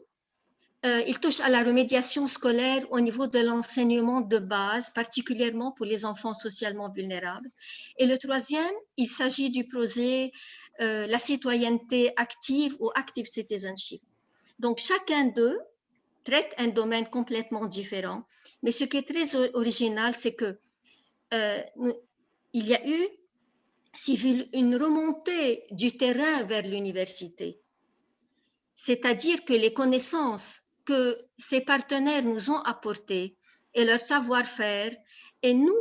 il touche à la remédiation scolaire au niveau de l'enseignement de base, particulièrement pour les enfants socialement vulnérables. Et le troisième, il s'agit du projet la citoyenneté active ou active citizenship. Donc, chacun d'eux traite un domaine complètement différent. Mais ce qui est très original, c'est que il y a eu une remontée du terrain vers l'université. C'est-à-dire que les connaissances que ces partenaires nous ont apportées et leur savoir-faire, et nous,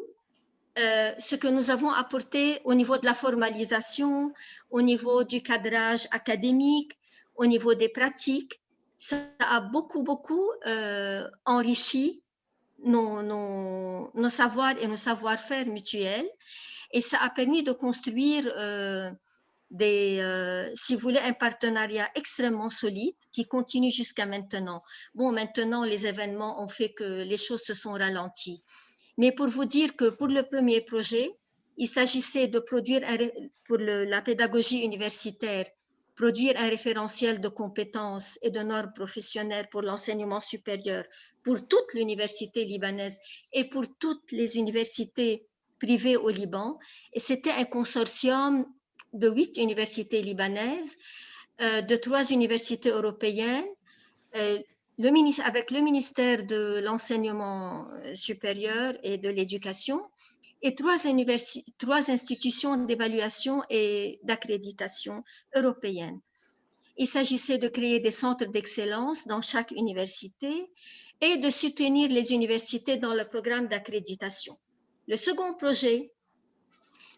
ce que nous avons apporté au niveau de la formalisation, au niveau du cadrage académique, au niveau des pratiques, ça a beaucoup enrichi nos savoirs et nos savoir-faire mutuels, et ça a permis de construire si vous voulez, un partenariat extrêmement solide qui continue jusqu'à maintenant. Bon, maintenant, les événements ont fait que les choses se sont ralenties. Mais pour vous dire que pour le premier projet, il s'agissait de produire, pour la pédagogie universitaire, produire un référentiel de compétences et de normes professionnelles pour l'enseignement supérieur pour toute l'université libanaise et pour toutes les universités privées au Liban. Et c'était un consortium de 8 universités libanaises, de 3 universités européennes, avec le ministère de l'enseignement supérieur et de l'éducation, et 3 institutions d'évaluation et d'accréditation européennes. Il s'agissait de créer des centres d'excellence dans chaque université et de soutenir les universités dans le programme d'accréditation. Le second projet,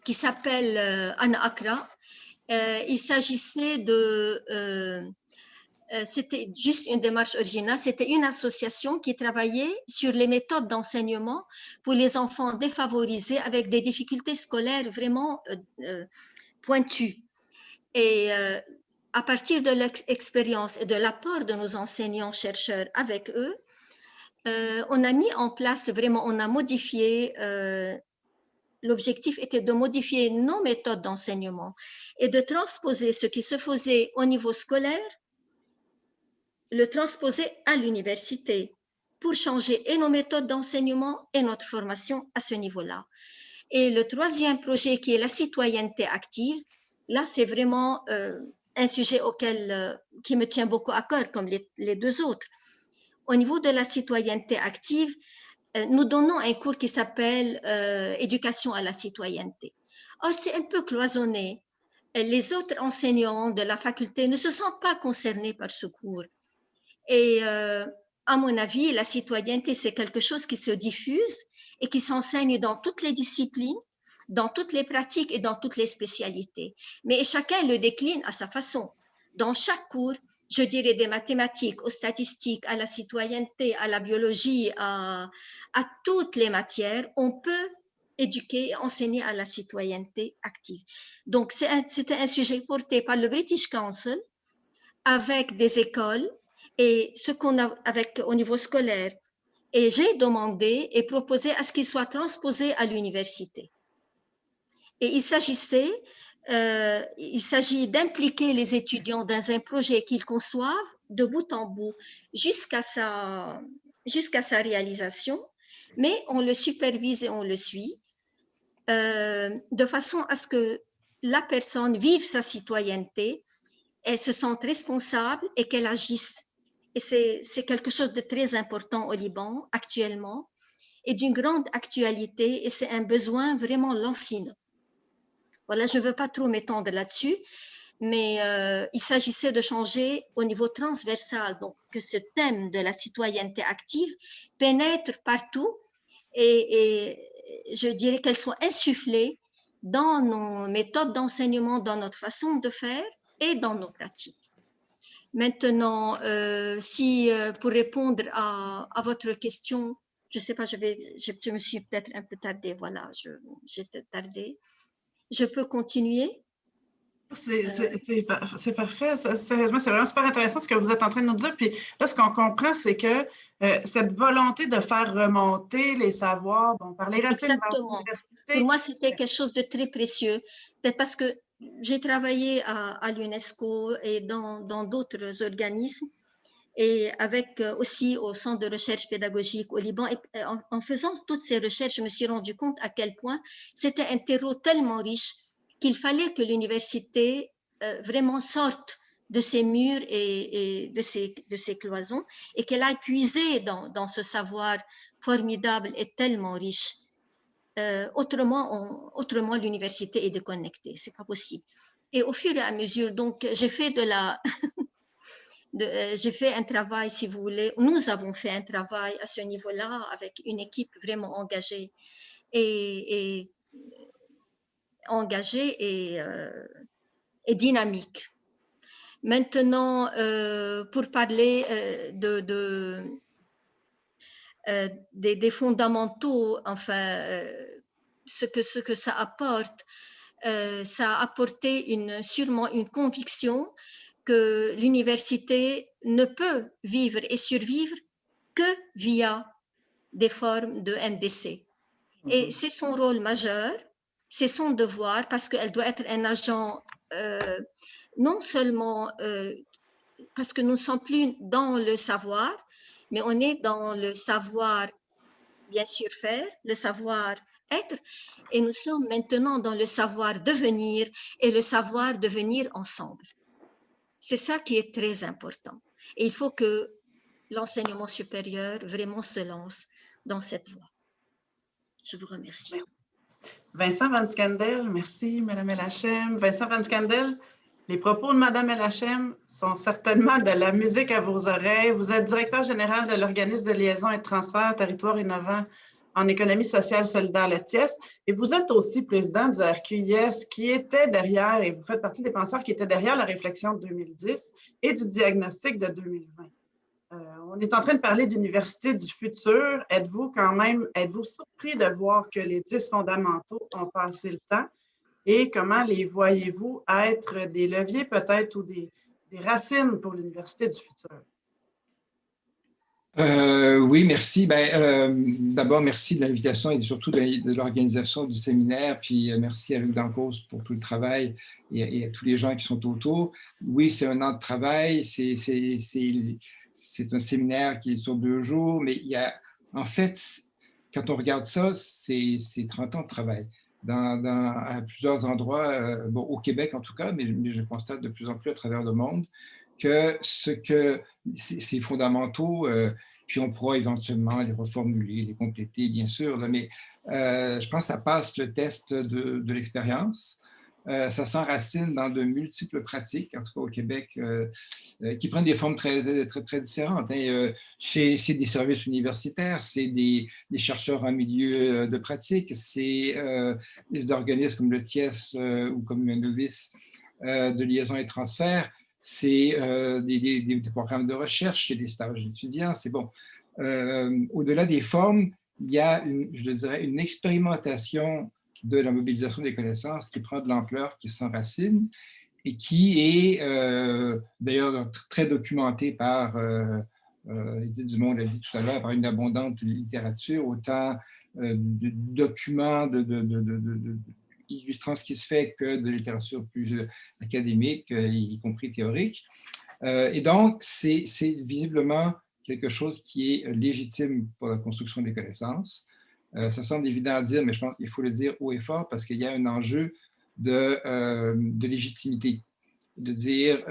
qui s'appelle Ana Akra, il s'agissait c'était juste une démarche originale, c'était une association qui travaillait sur les méthodes d'enseignement pour les enfants défavorisés avec des difficultés scolaires vraiment pointues. Et à partir de l'expérience et de l'apport de nos enseignants-chercheurs avec eux, on a mis en place vraiment, on a modifié, l'objectif était de modifier nos méthodes d'enseignement et de transposer ce qui se faisait au niveau scolaire, le transposer à l'université pour changer et nos méthodes d'enseignement et notre formation à ce niveau-là. Et le troisième projet qui est la citoyenneté active, là c'est vraiment un sujet qui me tient beaucoup à cœur comme les 2 autres. Au niveau de la citoyenneté active, nous donnons un cours qui s'appelle Éducation à la citoyenneté. Or, c'est un peu cloisonné. Les autres enseignants de la faculté ne se sentent pas concernés par ce cours. Et à mon avis, la citoyenneté, c'est quelque chose qui se diffuse et qui s'enseigne dans toutes les disciplines, dans toutes les pratiques et dans toutes les spécialités. Mais chacun le décline à sa façon. Dans chaque cours, je dirais des mathématiques, aux statistiques, à la citoyenneté, à la biologie, à toutes les matières, on peut éduquer et enseigner à la citoyenneté active. Donc, c'était un sujet porté par le British Council avec des écoles et ce qu'on a au niveau scolaire. Et j'ai demandé et proposé à ce qu'il soit transposé à l'université. Et il s'agit d'impliquer les étudiants dans un projet qu'ils conçoivent de bout en bout jusqu'à sa réalisation, mais on le supervise et on le suit de façon à ce que la personne vive sa citoyenneté, elle se sente responsable et qu'elle agisse. Et c'est quelque chose de très important au Liban actuellement et d'une grande actualité, et c'est un besoin vraiment lancinant. Voilà, je ne veux pas trop m'étendre là-dessus, mais il s'agissait de changer au niveau transversal, donc que ce thème de la citoyenneté active pénètre partout et je dirais qu'elle soit insufflée dans nos méthodes d'enseignement, dans notre façon de faire et dans nos pratiques. Maintenant, pour répondre à votre question, je ne sais pas, je me suis peut-être un peu tardée, voilà, j'ai tardé. Je peux continuer? C'est parfait. Sérieusement, c'est vraiment super intéressant ce que vous êtes en train de nous dire. Puis là, ce qu'on comprend, c'est que cette volonté de faire remonter les savoirs, par les racines dans l'université. Pour moi, c'était quelque chose de très précieux. Peut-être parce que j'ai travaillé à l'UNESCO et dans d'autres organismes. et avec aussi au Centre de recherche pédagogique au Liban. Et en faisant toutes ces recherches, je me suis rendu compte à quel point c'était un terreau tellement riche qu'il fallait que l'université vraiment sorte de ses murs et de ses cloisons, et qu'elle a puisé dans ce savoir formidable et tellement riche. Autrement, l'université est déconnectée, c'est pas possible. Et au fur et à mesure, donc, j'ai fait j'ai fait un travail, si vous voulez, nous avons fait un travail à ce niveau-là avec une équipe vraiment engagée et dynamique. Maintenant, pour parler des fondamentaux, enfin, ce que ça apporte, ça a apporté sûrement une conviction que l'université ne peut vivre et survivre que via des formes de NDC. Et c'est son rôle majeur, c'est son devoir, parce qu'elle doit être un agent, non seulement parce que nous ne sommes plus dans le savoir, mais on est dans le savoir, bien sûr, faire, le savoir être, et nous sommes maintenant dans le savoir devenir et le savoir devenir ensemble. C'est ça qui est très important. Et il faut que l'enseignement supérieur vraiment se lance dans cette voie. Je vous remercie. Vincent Van Scandel, merci Madame El-Hachem. Vincent Van Scandel, les propos de Madame El-Hachem sont certainement de la musique à vos oreilles. Vous êtes directeur général de l'organisme de liaison et de transfert Territoire innovant en économie sociale solidaire, le TIES, et vous êtes aussi président du RQIS qui était derrière, et vous faites partie des penseurs qui étaient derrière la réflexion de 2010 et du diagnostic de 2020. On est en train de parler d'université du futur. Êtes-vous surpris de voir que les 10 fondamentaux ont passé le temps et comment les voyez-vous être des leviers peut-être ou des racines pour l'université du futur? Oui, merci. D'abord, merci de l'invitation et surtout de l'organisation du séminaire. Puis merci à Luc Dancause pour tout le travail et à tous les gens qui sont autour. Oui, c'est un an de travail. C'est un séminaire qui est sur 2 jours, mais il y a, en fait, quand on regarde ça, c'est 30 ans de travail. À plusieurs endroits, bon, au Québec en tout cas, mais je constate de plus en plus à travers le monde, que ces fondamentaux, puis on pourra éventuellement les reformuler, les compléter, bien sûr, là, mais je pense que ça passe le test de l'expérience. Ça s'enracine dans de multiples pratiques, en tout cas au Québec, qui prennent des formes très différentes. Hein. C'est des services universitaires, c'est des chercheurs en milieu de pratique, c'est des organismes comme le TIES ou comme Novice de liaison et transfert, c'est des programmes de recherche, c'est des stages étudiants, c'est bon. Au-delà des formes, il y a, je dirais, une expérimentation de la mobilisation des connaissances qui prend de l'ampleur, qui s'enracine et qui est d'ailleurs très documentée par, Edith Dumont l'a dit tout à l'heure, par une abondante littérature, autant de documents illustrant ce qui se fait que de littérature plus académique, y compris théorique. Et donc, c'est visiblement quelque chose qui est légitime pour la construction des connaissances. Ça semble évident à dire, mais je pense qu'il faut le dire haut et fort parce qu'il y a un enjeu de légitimité. De dire,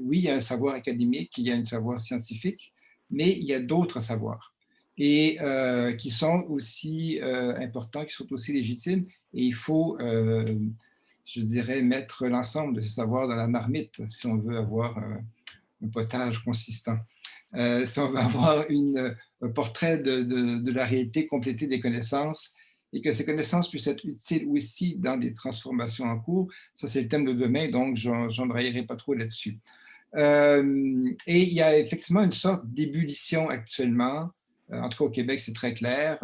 oui, il y a un savoir académique, il y a un savoir scientifique, mais il y a d'autres savoirs et qui sont aussi importants, qui sont aussi légitimes. Et il faut, je dirais, mettre l'ensemble de ces savoirs dans la marmite si on veut avoir un potage consistant. Si on veut avoir un portrait de la réalité complétée des connaissances et que ces connaissances puissent être utiles aussi dans des transformations en cours. Ça, c'est le thème de demain, donc je n'embrayerai pas trop là-dessus. Et il y a effectivement une sorte d'ébullition actuellement. En tout cas, au Québec, c'est très clair.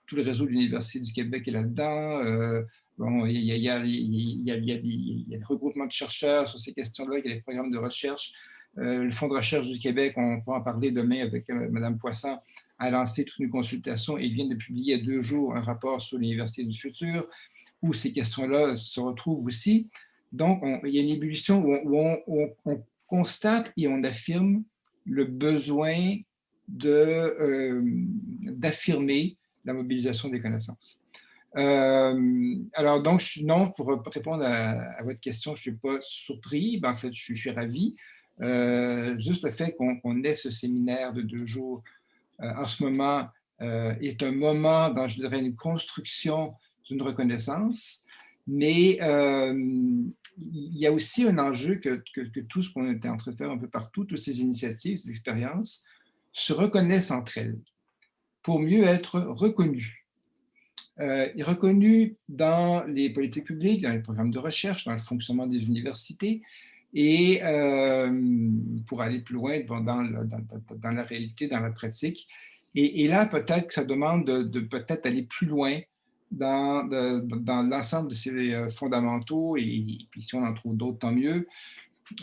Tout le réseau de l'Université du Québec est là-dedans. Bon, il y a des regroupements de chercheurs sur ces questions-là, il y a des programmes de recherche. Le Fonds de recherche du Québec, on pourra en parler demain avec Mme Poisson, a lancé toute une consultation et vient de publier il y a 2 jours un rapport sur l'Université du futur où ces questions-là se retrouvent aussi. Donc, il y a une ébullition où on constate et on affirme le besoin d'affirmer la mobilisation des connaissances. Alors, donc, non, pour répondre à votre question, je ne suis pas surpris. Ben, en fait, je suis ravi. Juste le fait qu'on ait ce séminaire de 2 jours en ce moment est un moment dans, je dirais, une construction d'une reconnaissance, mais il y a aussi un enjeu que tout ce qu'on était en train de faire un peu partout, toutes ces initiatives, ces expériences, se reconnaissent entre elles pour mieux être reconnues. Reconnues dans les politiques publiques, dans les programmes de recherche, dans le fonctionnement des universités, et pour aller plus loin dans la réalité, dans la pratique. Et là, peut-être que ça demande de peut-être aller plus loin dans l'ensemble de ces fondamentaux, et puis si on en trouve d'autres, tant mieux,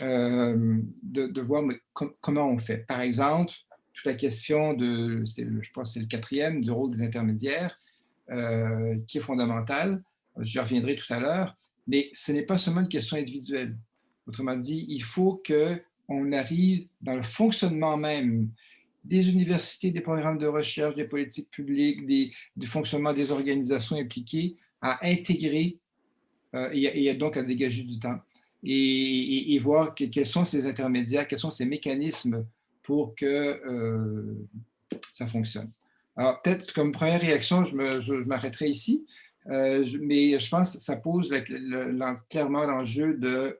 de voir comment on fait. Par exemple, toute la question je pense que c'est le 4e, du rôle des intermédiaires, qui est fondamental. Je reviendrai tout à l'heure, mais ce n'est pas seulement une question individuelle. Autrement dit, il faut qu'on arrive dans le fonctionnement même des universités, des programmes de recherche, des politiques publiques, du fonctionnement des organisations impliquées, à intégrer et donc à dégager du temps et voir quels sont ces intermédiaires, quels sont ces mécanismes pour que ça fonctionne. Alors, peut-être comme première réaction, je m'arrêterai ici, mais je pense que ça pose clairement l'enjeu de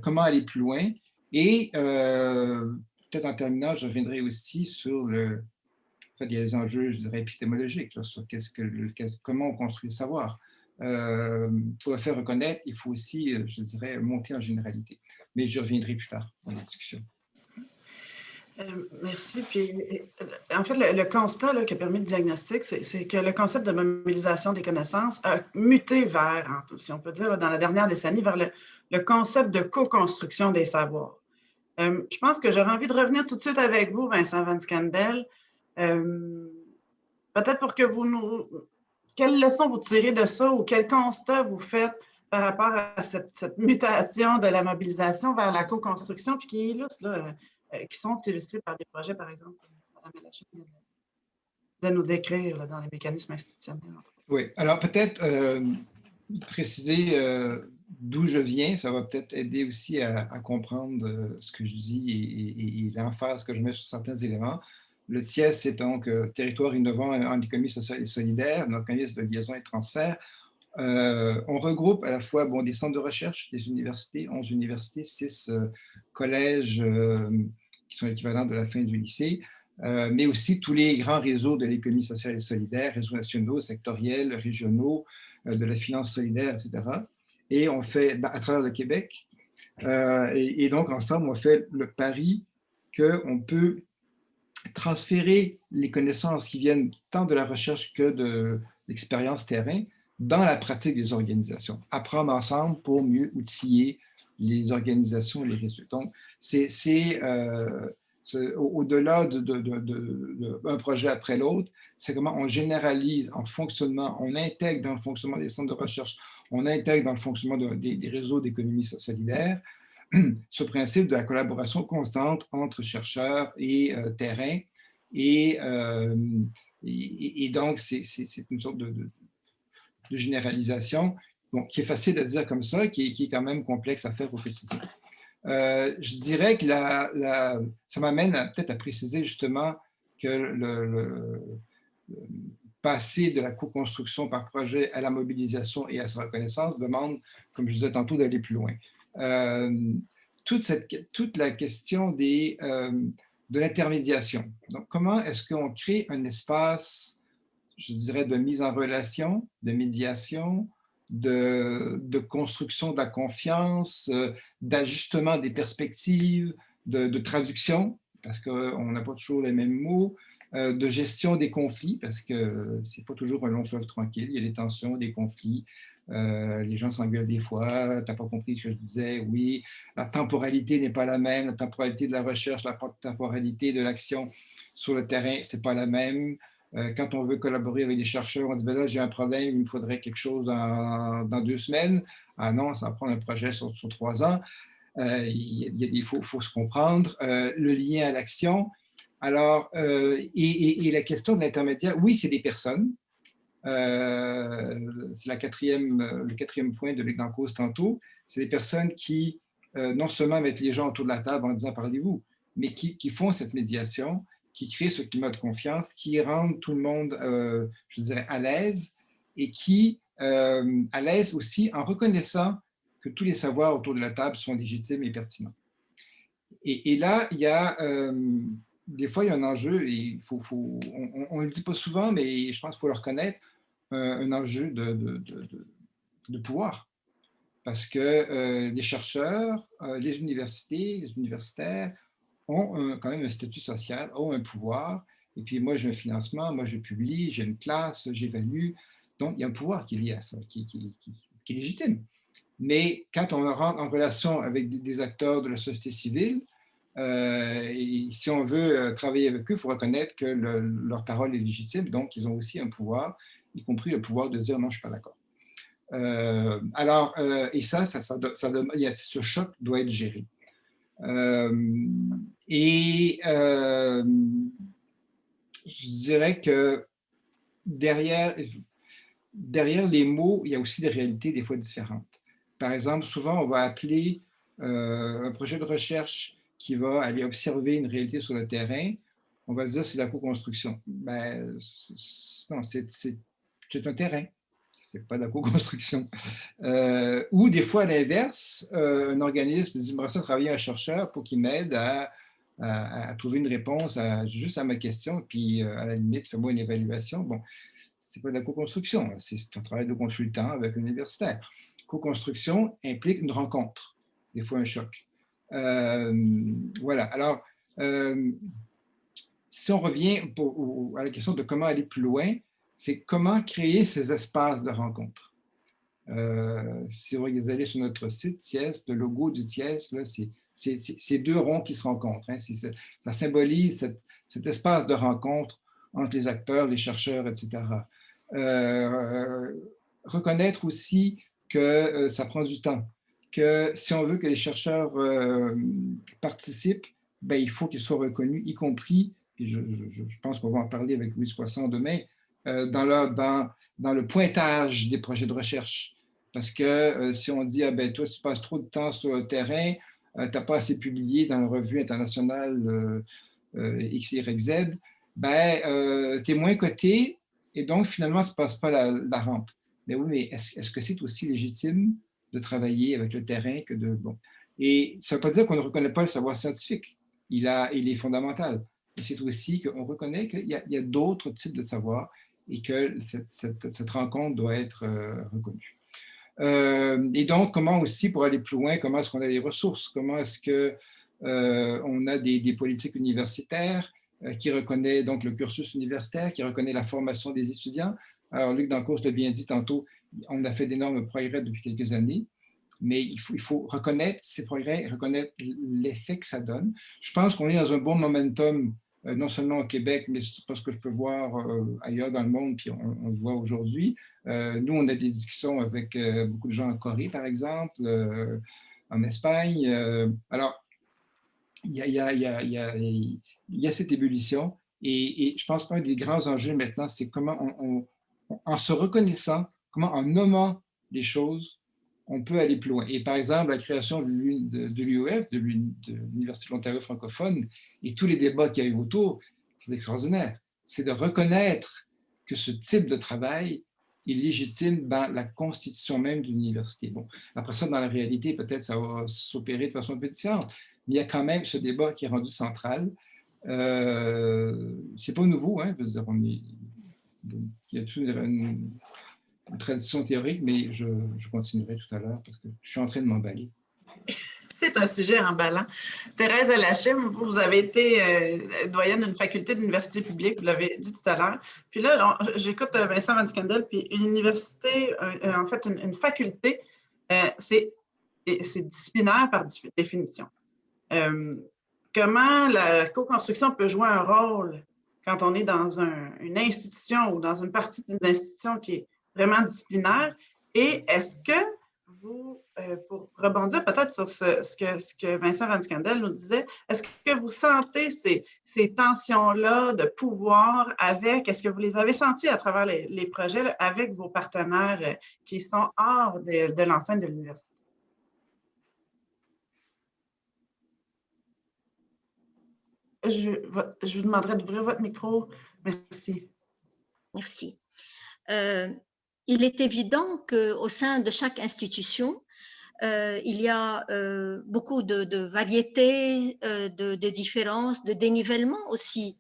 comment aller plus loin. Et peut-être en terminant, je reviendrai aussi sur en fait, il y a des enjeux, je dirais, épistémologiques, là, sur comment on construit le savoir. Pour le faire reconnaître, il faut aussi, je dirais, monter en généralité. Mais je reviendrai plus tard dans la discussion. Merci. Puis, en fait, le constat là, qui a permis le diagnostic, c'est que le concept de mobilisation des connaissances a muté vers, si on peut dire, là, dans la dernière décennie, vers le concept de co-construction des savoirs. Je pense que j'aurais envie de revenir tout de suite avec vous, Vincent Van Scandel. Peut-être pour que vous nous... Quelles leçons vous tirez de ça ou quel constat vous faites par rapport à cette mutation de la mobilisation vers la co-construction, puis qui illustre, là, qui sont illustrés par des projets, par exemple, Mme Mélacher, de nous décrire là, dans les mécanismes institutionnels. Oui, alors peut-être préciser d'où je viens, ça va peut-être aider aussi à comprendre ce que je dis et l'emphase que je mets sur certains éléments. Le TIES, c'est donc Territoire innovant en économie sociale et solidaire, notre organisme de liaison et transfert. On regroupe à la fois des centres de recherche, des universités, 11 universités, 6 collèges qui sont l'équivalent de la fin du lycée, mais aussi tous les grands réseaux de l'économie sociale et solidaire, réseaux nationaux, sectoriels, régionaux, de la finance solidaire, etc. Et on fait, à travers le Québec, et donc ensemble, on fait le pari qu'on peut transférer les connaissances qui viennent tant de la recherche que de l'expérience terrain dans la pratique des organisations. Apprendre ensemble pour mieux outiller les organisations et les résultats. Donc, c'est au-delà d'un projet après l'autre, c'est comment on généralise en fonctionnement, on intègre dans le fonctionnement des centres de recherche, on intègre dans le fonctionnement des réseaux d'économie solidaire, ce principe de la collaboration constante entre chercheurs et terrain. Et donc, c'est une sorte de généralisation qui est facile à dire comme ça, qui est quand même complexe à faire au quotidien. Je dirais que ça m'amène peut-être à préciser justement que le passer de la co-construction par projet à la mobilisation et à sa reconnaissance demande, comme je disais tantôt, d'aller plus loin. Toute la question de l'intermédiation. Donc, comment est-ce qu'on crée un espace, je dirais, de mise en relation, de médiation, de construction de la confiance, d'ajustement des perspectives, de traduction, parce qu'on n'a pas toujours les mêmes mots, de gestion des conflits, parce que ce n'est pas toujours un long fleuve tranquille, il y a des tensions, des conflits, les gens s'engueulent des fois, tu n'as pas compris ce que je disais, oui, la temporalité n'est pas la même, la temporalité de la recherche, la temporalité de l'action sur le terrain, ce n'est pas la même. Quand on veut collaborer avec des chercheurs, on dit, ben là, j'ai un problème, il me faudrait quelque chose dans 2 semaines. Ah non, ça va prendre un projet sur 3 ans. Il faut se comprendre. Le lien à l'action. Alors, et la question de l'intermédiaire, oui, c'est des personnes. C'est le quatrième point de dans cause tantôt. C'est des personnes qui, non seulement mettent les gens autour de la table en disant « parlez-vous », mais qui font cette médiation, qui créent ce climat de confiance, qui rendent tout le monde, je dirais, à l'aise, et qui, à l'aise aussi en reconnaissant que tous les savoirs autour de la table sont légitimes et pertinents. Et là, il y a, des fois, il y a un enjeu, et on ne le dit pas souvent, mais je pense qu'il faut le reconnaître, un enjeu de pouvoir. Parce que les chercheurs, les universités, les universitaires ont quand même un statut social, ont un pouvoir. Et puis moi, j'ai un financement, moi je publie, j'ai une classe, j'évalue. Donc, il y a un pouvoir qui est lié à ça, qui est légitime. Mais quand on rentre en relation avec des acteurs de la société civile, et si on veut travailler avec eux, il faut reconnaître que leur parole est légitime, donc ils ont aussi un pouvoir, y compris le pouvoir de dire non, je ne suis pas d'accord. Et ce choc doit être géré. Je dirais que derrière les mots, il y a aussi des réalités des fois différentes. Par exemple, souvent, on va appeler un projet de recherche qui va aller observer une réalité sur le terrain, on va dire c'est la co-construction. Ben, non, c'est un terrain, c'est pas de la co-construction. Ou des fois, à l'inverse, un organisme dit, j'aimerais ça travailler un chercheur pour qu'il m'aide à trouver une réponse juste à ma question, puis à la limite, fais-moi une évaluation. Bon, c'est pas de la co-construction, c'est un travail de consultant avec un universitaire. Co-construction implique une rencontre, des fois un choc. Voilà, alors, si on revient à la question de comment aller plus loin, c'est comment créer ces espaces de rencontre. Si vous allez sur notre site TIES, le logo du TIES, c'est deux ronds qui se rencontrent. Hein, ça symbolise cet espace de rencontre entre les acteurs, les chercheurs, etc. Reconnaître aussi que ça prend du temps, que si on veut que les chercheurs participent, ben, il faut qu'ils soient reconnus, y compris, et je pense qu'on va en parler avec Louise Poisson demain, dans le pointage des projets de recherche. Parce que si on dit, ah ben, toi, tu passes trop de temps sur le terrain, tu n'as pas assez publié dans la revue internationale XYZ, ben, tu es moins coté et donc finalement, tu ne passes pas la rampe. Mais oui, mais est-ce que c'est aussi légitime de travailler avec le terrain que de... Bon. Et ça ne veut pas dire qu'on ne reconnaît pas le savoir scientifique. Il est fondamental. Mais c'est aussi qu'on reconnaît qu'il y a d'autres types de savoirs et que cette rencontre doit être reconnue. Et donc, comment aussi, pour aller plus loin, comment est-ce qu'on a des ressources? Comment est-ce qu'on a des politiques universitaires qui reconnaît donc le cursus universitaire, qui reconnaît la formation des étudiants? Alors, Luc Dancourt l'a bien dit tantôt, on a fait d'énormes progrès depuis quelques années, mais il faut reconnaître ces progrès et reconnaître l'effet que ça donne. Je pense qu'on est dans un bon momentum, non seulement au Québec, mais parce que je peux voir ailleurs dans le monde, puis on le voit aujourd'hui. Nous, on a des discussions avec beaucoup de gens en Corée, par exemple, en Espagne. Alors, il y a cette ébullition, et je pense qu'un des grands enjeux maintenant, c'est comment en se reconnaissant, comment en nommant les choses, on peut aller plus loin. Et par exemple, la création de l'UEF, de l'Université de l'Ontario francophone, et tous les débats qu'il y a eu autour, c'est extraordinaire. C'est de reconnaître que ce type de travail est légitime dans la constitution même d'une université. Bon, après ça, dans la réalité, peut-être ça va s'opérer de façon un peu différente, mais il y a quand même ce débat qui est rendu central. C'est pas nouveau, hein, je veux dire, il y a toute une tradition théorique, mais je continuerai tout à l'heure parce que je suis en train de m'emballer. C'est un sujet emballant. Thérèse Lachim, vous avez été doyenne d'une faculté d'université publique, vous l'avez dit tout à l'heure. Puis là, j'écoute Vincent Van Scandel, puis une université, en fait, une faculté, c'est disciplinaire par définition. Comment la co-construction peut jouer un rôle quand on est dans une institution ou dans une partie d'une institution qui est vraiment disciplinaire? Et est-ce que vous, pour rebondir peut-être sur ce que Vincent Van Scandel nous disait. Est-ce que vous sentez ces tensions-là de pouvoir est-ce que vous les avez senties à travers les projets là, avec vos partenaires qui sont hors de l'enceinte de l'université? Je vous demanderai d'ouvrir votre micro. Merci. Merci. Il est évident qu'au sein de chaque institution, il y a beaucoup de variétés, de différences, de dénivellement aussi,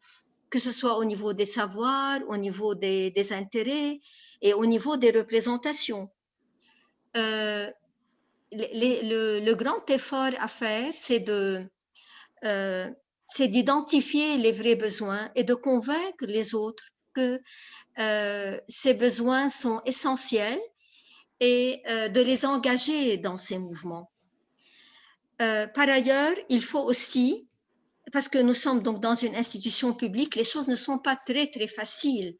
que ce soit au niveau des savoirs, au niveau des intérêts et au niveau des représentations. Le grand effort à faire, c'est d'identifier les vrais besoins et de convaincre les autres que ces besoins sont essentiels et de les engager dans ces mouvements. Par ailleurs, il faut aussi, parce que nous sommes donc dans une institution publique, les choses ne sont pas très faciles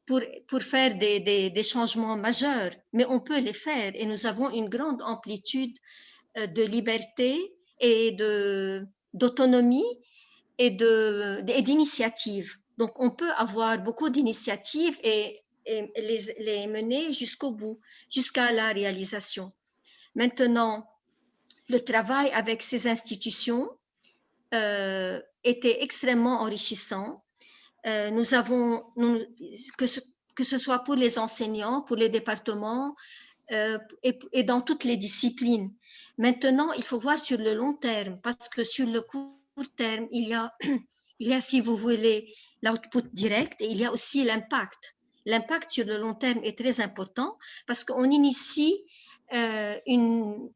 pour faire des changements majeurs, mais on peut les faire et nous avons une grande amplitude de liberté et d'autonomie et d'initiatives. Donc, on peut avoir beaucoup d'initiatives et les mener jusqu'au bout, jusqu'à la réalisation. Maintenant, le travail avec ces institutions était extrêmement enrichissant. Nous avons, que ce soit pour les enseignants, pour les départements et dans toutes les disciplines. Maintenant, il faut voir sur le long terme, parce que sur le court terme, il y a, si vous voulez, l'output direct et il y a aussi l'impact. L'impact sur le long terme est très important parce qu'on initie une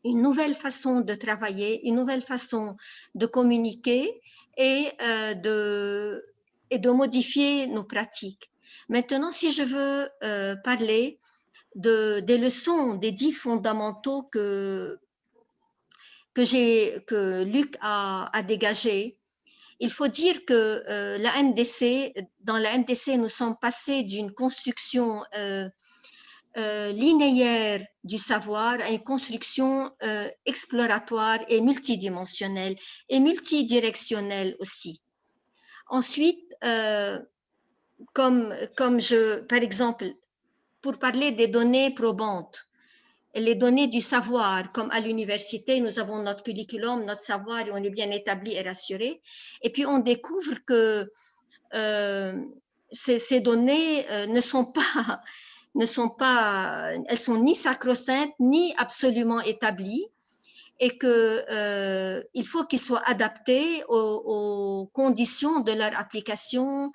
nouvelle façon de travailler, une nouvelle façon de communiquer et de modifier nos pratiques. Maintenant, si je veux parler des leçons, des 10 fondamentaux que Luc a dégagés, il faut dire que dans la MDC, nous sommes passés d'une construction linéaire du savoir à une construction exploratoire et multidimensionnelle et multidirectionnelle aussi. Ensuite, par exemple, pour parler des données probantes, les données du savoir, comme à l'université, nous avons notre curriculum, notre savoir, et on est bien établi et rassuré. Et puis, on découvre que ces données elles sont ni sacro-saintes, ni absolument établies, et qu'il faut qu'ils soient adaptés aux conditions de leur application.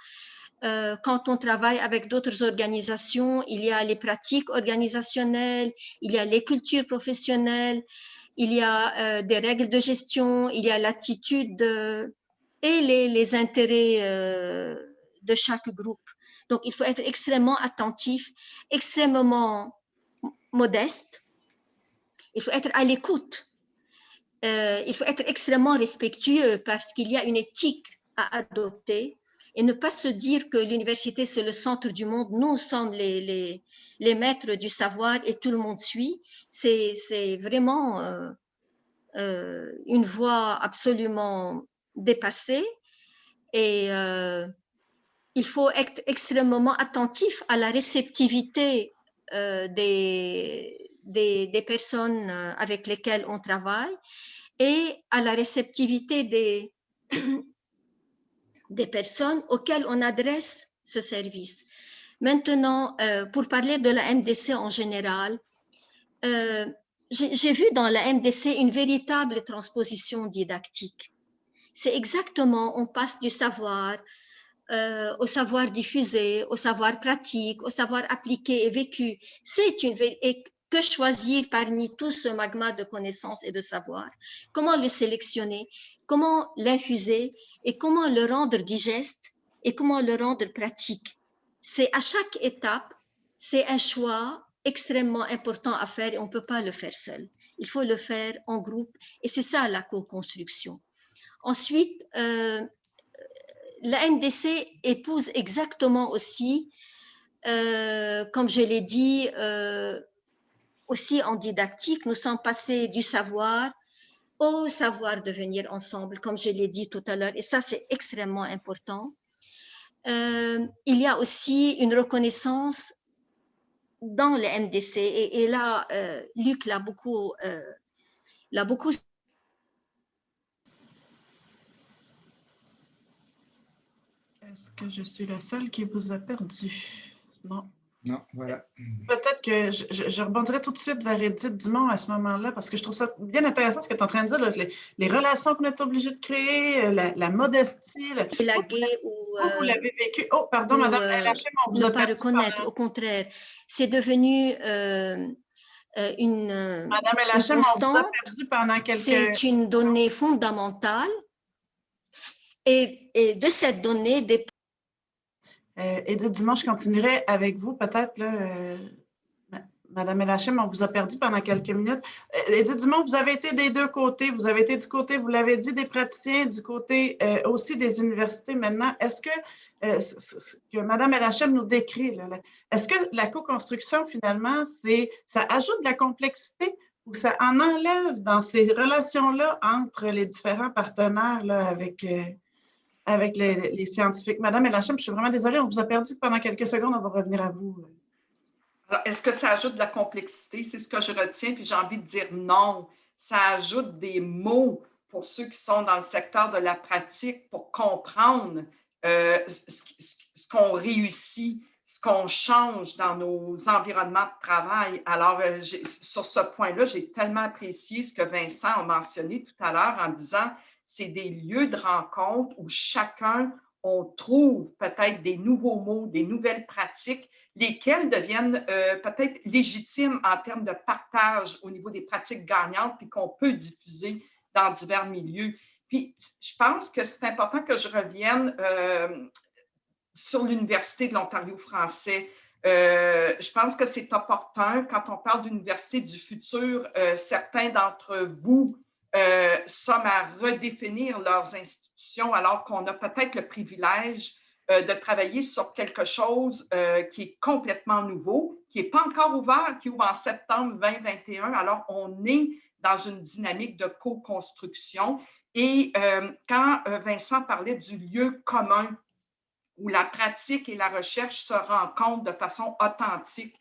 Quand on travaille avec d'autres organisations, il y a les pratiques organisationnelles, il y a les cultures professionnelles, il y a des règles de gestion, il y a l'attitude et les intérêts de chaque groupe. Donc, il faut être extrêmement attentif, extrêmement modeste. Il faut être à l'écoute. Il faut être extrêmement respectueux parce qu'il y a une éthique à adopter. Et ne pas se dire que l'université, c'est le centre du monde. Nous sommes les maîtres du savoir et tout le monde suit. C'est vraiment une voie absolument dépassée. Et il faut être extrêmement attentif à la réceptivité des personnes avec lesquelles on travaille et à la réceptivité des personnes auxquelles on adresse ce service. Maintenant, pour parler de la MDC en général, j'ai vu dans la MDC une véritable transposition didactique. C'est exactement, on passe du savoir au savoir diffusé, au savoir pratique, au savoir appliqué et vécu. Et que choisir parmi tout ce magma de connaissances et de savoir? Comment le sélectionner? Comment l'infuser? Et comment le rendre digeste? Et comment le rendre pratique? C'est à chaque étape, c'est un choix extrêmement important à faire et on ne peut pas le faire seul. Il faut le faire en groupe et c'est ça la co-construction. Ensuite, la MDC épouse exactement aussi comme je l'ai dit, aussi en didactique, nous sommes passés du savoir au savoir devenir ensemble, comme je l'ai dit tout à l'heure, et ça, c'est extrêmement important. Il y a aussi une reconnaissance dans le MDC, et là, Luc l'a beaucoup. Est-ce que je suis la seule qui vous a perdu? Non. Non, voilà. Peut-être que je rebondirai tout de suite vers Edith Dumont à ce moment-là, parce que je trouve ça bien intéressant ce que tu es en train de dire, là, les relations qu'on est obligé de créer, la modestie. Vous l'avez vécu. Oh, pardon, Madame LHM, on vous a pas reconnaître, au contraire. C'est devenu une Madame LHM, on vous a perdu pendant quelques... C'est une donnée fondamentale, et de cette donnée dépend... Edith Dumont, je continuerai avec vous peut-être. Madame LHM, on vous a perdu pendant quelques minutes. Edith Dumont, vous avez été des deux côtés. Vous avez été du côté, vous l'avez dit, des praticiens, du côté aussi des universités maintenant. Est-ce que ce que Madame LHM nous décrit, est-ce que la co-construction, finalement, ça ajoute de la complexité ou ça en enlève dans ces relations-là entre les différents partenaires là, avec les scientifiques? Madame LHM, je suis vraiment désolée, on vous a perdu pendant quelques secondes, on va revenir à vous. Alors, est-ce que ça ajoute de la complexité? C'est ce que je retiens, puis j'ai envie de dire non. Ça ajoute des mots pour ceux qui sont dans le secteur de la pratique pour comprendre ce qu'on réussit, ce qu'on change dans nos environnements de travail. Alors, sur ce point-là, j'ai tellement apprécié ce que Vincent a mentionné tout à l'heure en disant c'est des lieux de rencontre où chacun, on trouve peut-être des nouveaux mots, des nouvelles pratiques, lesquelles deviennent peut-être légitimes en termes de partage au niveau des pratiques gagnantes, puis qu'on peut diffuser dans divers milieux. Puis, je pense que c'est important que je revienne sur l'Université de l'Ontario français. Je pense que c'est opportun, quand on parle d'Université du futur, certains d'entre vous somment à redéfinir leurs institutions alors qu'on a peut-être le privilège de travailler sur quelque chose qui est complètement nouveau, qui n'est pas encore ouvert, qui ouvre en septembre 2021. Alors, on est dans une dynamique de co-construction. Et quand Vincent parlait du lieu commun où la pratique et la recherche se rencontrent de façon authentique,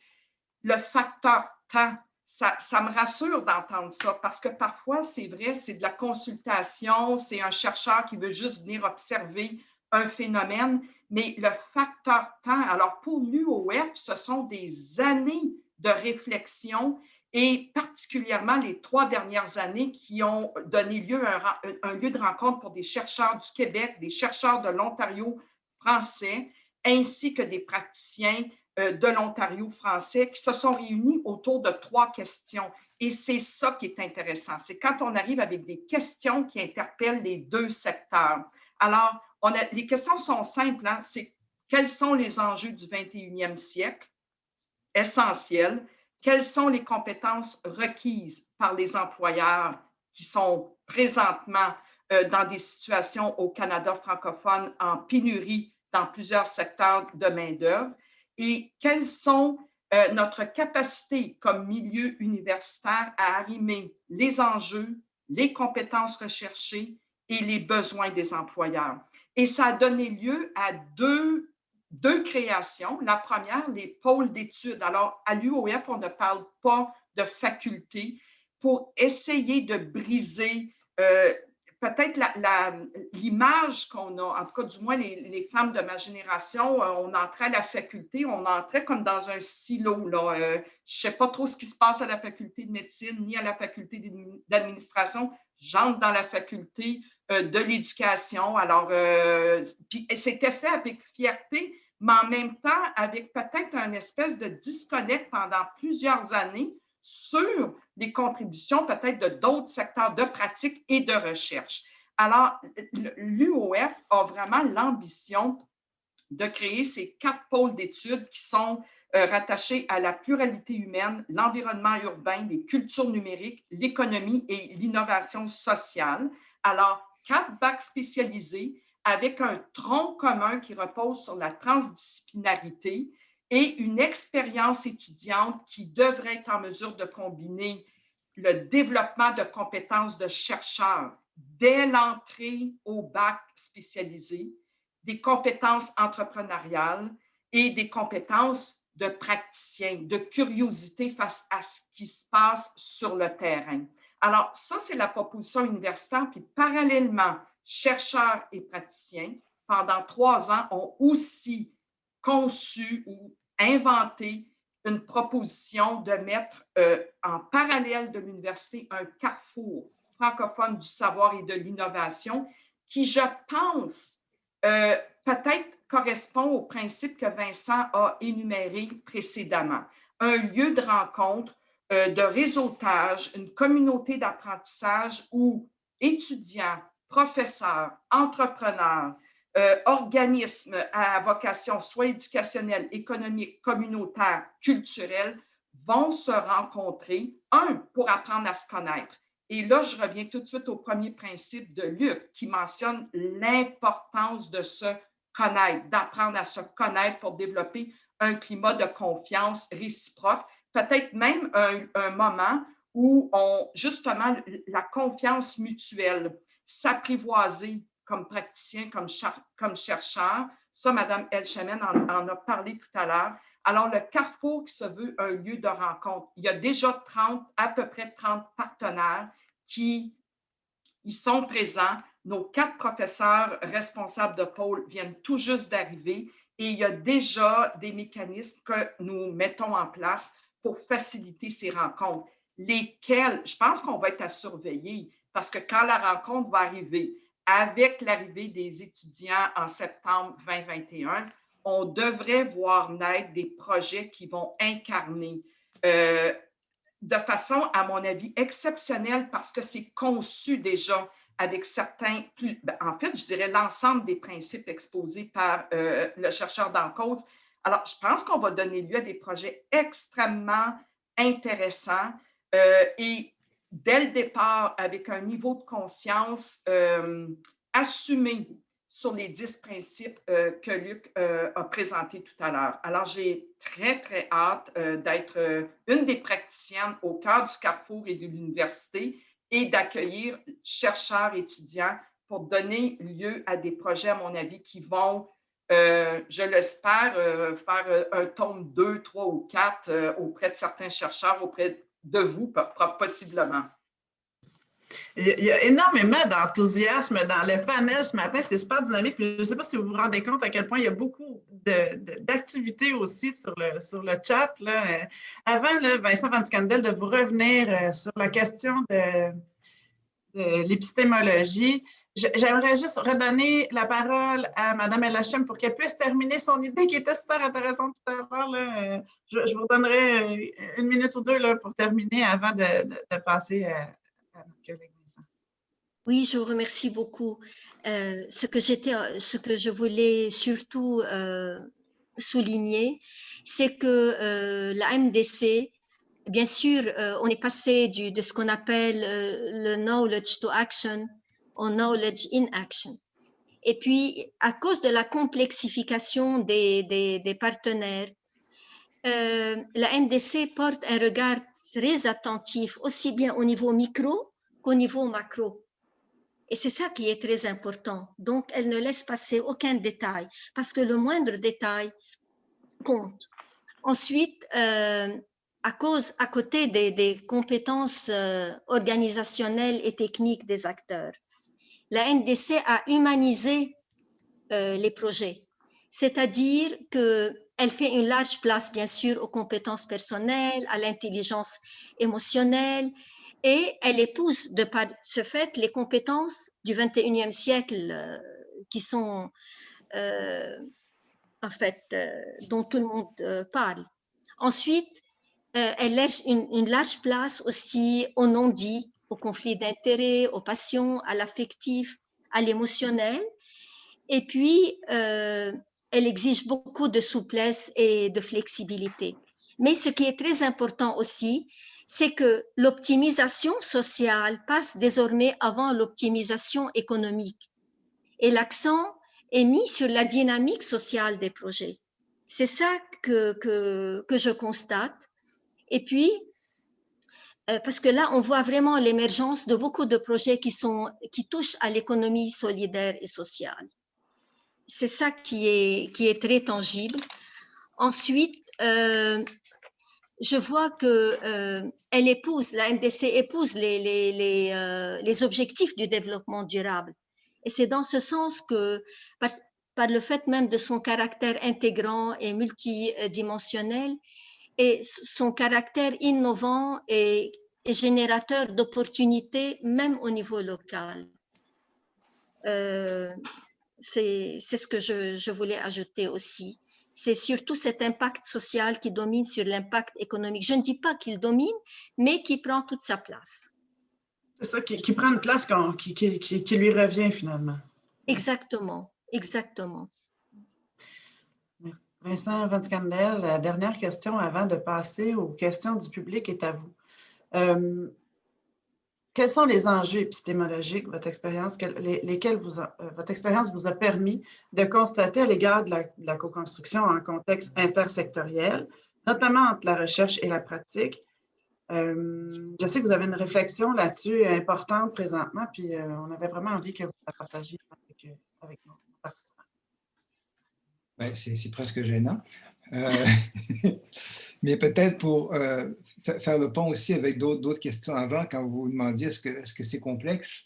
le facteur temps, ça me rassure d'entendre ça parce que parfois, c'est vrai, c'est de la consultation, c'est un chercheur qui veut juste venir observer un phénomène, mais le facteur temps, alors pour l'UOF, ce sont des années de réflexion et particulièrement les 3 dernières années qui ont donné lieu à un lieu de rencontre pour des chercheurs du Québec, des chercheurs de l'Ontario français, ainsi que des praticiens de l'Ontario français qui se sont réunis autour de 3 questions. Et c'est ça qui est intéressant. C'est quand on arrive avec des questions qui interpellent les 2 secteurs. Alors, les questions sont simples. Hein? C'est quels sont les enjeux du 21e siècle essentiels? Quelles sont les compétences requises par les employeurs qui sont présentement dans des situations au Canada francophone en pénurie dans plusieurs secteurs de main-d'œuvre? Et quelles sont notre capacité comme milieu universitaire à arrimer les enjeux, les compétences recherchées et les besoins des employeurs. Et ça a donné lieu à deux créations. La première, les pôles d'études. Alors, à l'UOF, on ne parle pas de faculté pour essayer de briser peut-être l'image qu'on a, en tout cas du moins les femmes de ma génération, on entrait à la faculté, on entrait comme dans un silo. Là. Je ne sais pas trop ce qui se passe à la faculté de médecine ni à la faculté d'administration. J'entre dans la faculté de l'éducation. Alors, puis c'était fait avec fierté, mais en même temps avec peut-être un espèce de disconnect pendant plusieurs années sur les contributions peut-être de d'autres secteurs de pratique et de recherche. Alors, l'UOF a vraiment l'ambition de créer ces 4 pôles d'études qui sont rattachés à la pluralité humaine, l'environnement urbain, les cultures numériques, l'économie et l'innovation sociale. Alors, 4 bacs spécialisés avec un tronc commun qui repose sur la transdisciplinarité et une expérience étudiante qui devrait être en mesure de combiner le développement de compétences de chercheurs dès l'entrée au bac spécialisé, des compétences entrepreneuriales et des compétences de praticien, de curiosité face à ce qui se passe sur le terrain. Alors, ça, c'est la proposition universitaire. Puis, parallèlement, chercheurs et praticiens, pendant 3 ans, ont aussi conçu ou inventé une proposition de mettre en parallèle de l'université un carrefour francophone du savoir et de l'innovation qui, je pense, peut-être correspond au principe que Vincent a énuméré précédemment. Un lieu de rencontre, de réseautage, une communauté d'apprentissage où étudiants, professeurs, entrepreneurs, organismes à vocation soit éducationnelle, économique, communautaire, culturelle, vont se rencontrer, pour apprendre à se connaître. Et là, je reviens tout de suite au premier principe de Luc qui mentionne l'importance de se connaître, d'apprendre à se connaître pour développer un climat de confiance réciproque, peut-être même un moment où justement la confiance mutuelle, s'apprivoiser comme praticien, comme chercheur. Ça, Mme Elchemen en a parlé tout à l'heure. Alors, le Carrefour qui se veut un lieu de rencontre, il y a déjà à peu près 30 partenaires qui y sont présents. Nos 4 professeurs responsables de pôle viennent tout juste d'arriver et il y a déjà des mécanismes que nous mettons en place pour faciliter ces rencontres, lesquelles, je pense qu'on va être à surveiller parce que quand la rencontre va arriver, avec l'arrivée des étudiants en septembre 2021, on devrait voir naître des projets qui vont incarner de façon, à mon avis, exceptionnelle parce que c'est conçu déjà avec certains, en fait, je dirais l'ensemble des principes exposés par le chercheur d'en cause. Alors, je pense qu'on va donner lieu à des projets extrêmement intéressants et dès le départ, avec un niveau de conscience assumé sur les 10 principes que Luc a présentés tout à l'heure. Alors, j'ai très, très hâte d'être une des praticiennes au cœur du Carrefour et de l'université et d'accueillir chercheurs, étudiants pour donner lieu à des projets, à mon avis, qui vont, je l'espère, faire un tome 2, 3 ou 4 auprès de certains chercheurs, auprès de vous, possiblement. Il y a énormément d'enthousiasme dans le panel ce matin, c'est super dynamique. Je ne sais pas si vous vous rendez compte à quel point il y a beaucoup d'activités aussi sur le chat. Là. Avant, là, Vincent Van Scandel, de vous revenir sur la question de l'épistémologie, j'aimerais juste redonner la parole à Mme Elachem pour qu'elle puisse terminer son idée qui était super intéressante tout à l'heure. Je vous donnerai 1 minute ou 2 là, pour terminer avant de passer à notre collègue Vincent. Oui, je vous remercie beaucoup. Ce que je voulais surtout souligner, c'est que la MDC, bien sûr, on est passé de ce qu'on appelle le knowledge to action au knowledge in action. Et puis, à cause de la complexification des partenaires, la MDC porte un regard très attentif, aussi bien au niveau micro qu'au niveau macro. Et c'est ça qui est très important. Donc, elle ne laisse passer aucun détail, parce que le moindre détail compte. Ensuite, à côté des compétences organisationnelles et techniques des acteurs, la NDC a humanisé les projets, c'est-à-dire qu'elle fait une large place, bien sûr, aux compétences personnelles, à l'intelligence émotionnelle, et elle épouse de par ce fait les compétences du 21e siècle qui sont, en fait, dont tout le monde parle. Ensuite, elle laisse une large place aussi au non-dit, au conflit d'intérêts, aux passions, à l'affectif, à l'émotionnel. Et puis, elle exige beaucoup de souplesse et de flexibilité. Mais ce qui est très important aussi, c'est que l'optimisation sociale passe désormais avant l'optimisation économique. Et l'accent est mis sur la dynamique sociale des projets. C'est ça que je constate. Et puis, parce que là, on voit vraiment l'émergence de beaucoup de projets qui touchent à l'économie solidaire et sociale. C'est ça qui est très tangible. Ensuite, je vois que la MDC épouse les objectifs du développement durable. Et c'est dans ce sens que, par le fait même de son caractère intégrant et multidimensionnel, et son caractère innovant et générateur d'opportunités, même au niveau local. C'est ce que je voulais ajouter aussi. C'est surtout cet impact social qui domine sur l'impact économique. Je ne dis pas qu'il domine, mais qui prend toute sa place. C'est ça, qui prend une place qui lui revient finalement. Exactement, exactement. Merci. Vincent Van Scandel, la dernière question avant de passer aux questions du public est à vous. Quels sont les enjeux épistémologiques, votre expérience, votre expérience vous a permis de constater à l'égard de la co-construction en contexte intersectoriel, notamment entre la recherche et la pratique? Je sais que vous avez une réflexion là-dessus importante présentement, puis on avait vraiment envie que vous la partagiez avec nos participants. Ben, c'est presque gênant. Mais peut-être pour faire le pont aussi avec d'autres questions avant, quand vous vous demandiez est-ce que c'est complexe,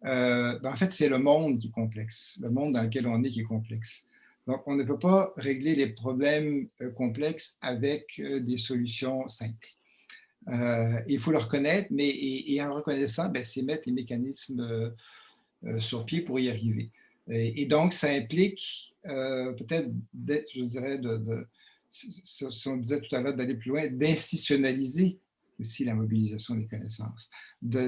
ben en fait, c'est le monde qui est complexe, le monde dans lequel on est qui est complexe. Donc, on ne peut pas régler les problèmes complexes avec des solutions simples. Il faut le reconnaître, mais et en reconnaissant, ben, c'est mettre les mécanismes sur pied pour y arriver. Et donc, ça implique peut-être, je dirais, si on disait tout à l'heure d'aller plus loin, d'institutionnaliser aussi la mobilisation des connaissances, de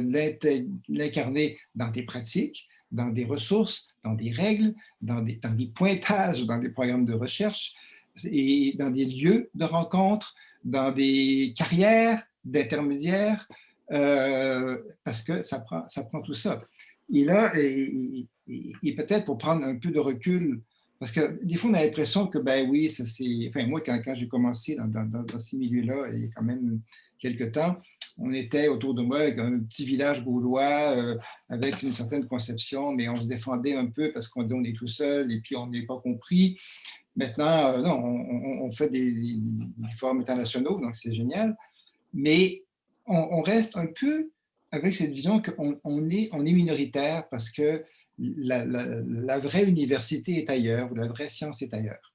l'incarner dans des pratiques, dans des ressources, dans des règles, dans des pointages, dans des programmes de recherche et dans des lieux de rencontre, dans des carrières d'intermédiaires, parce que ça prend tout ça. Et là, et peut-être pour prendre un peu de recul, parce que des fois, on a l'impression que, ben oui, ça c'est... Enfin, moi, quand j'ai commencé dans ces milieux-là, il y a quand même quelques temps, on était autour de moi avec un petit village gaulois avec une certaine conception, mais on se défendait un peu parce qu'on disait on est tout seul et puis on n'est pas compris. Maintenant, non, on fait des forums internationaux, donc c'est génial, mais on reste un peu avec cette vision qu'on est minoritaire parce que la vraie université est ailleurs, ou la vraie science est ailleurs.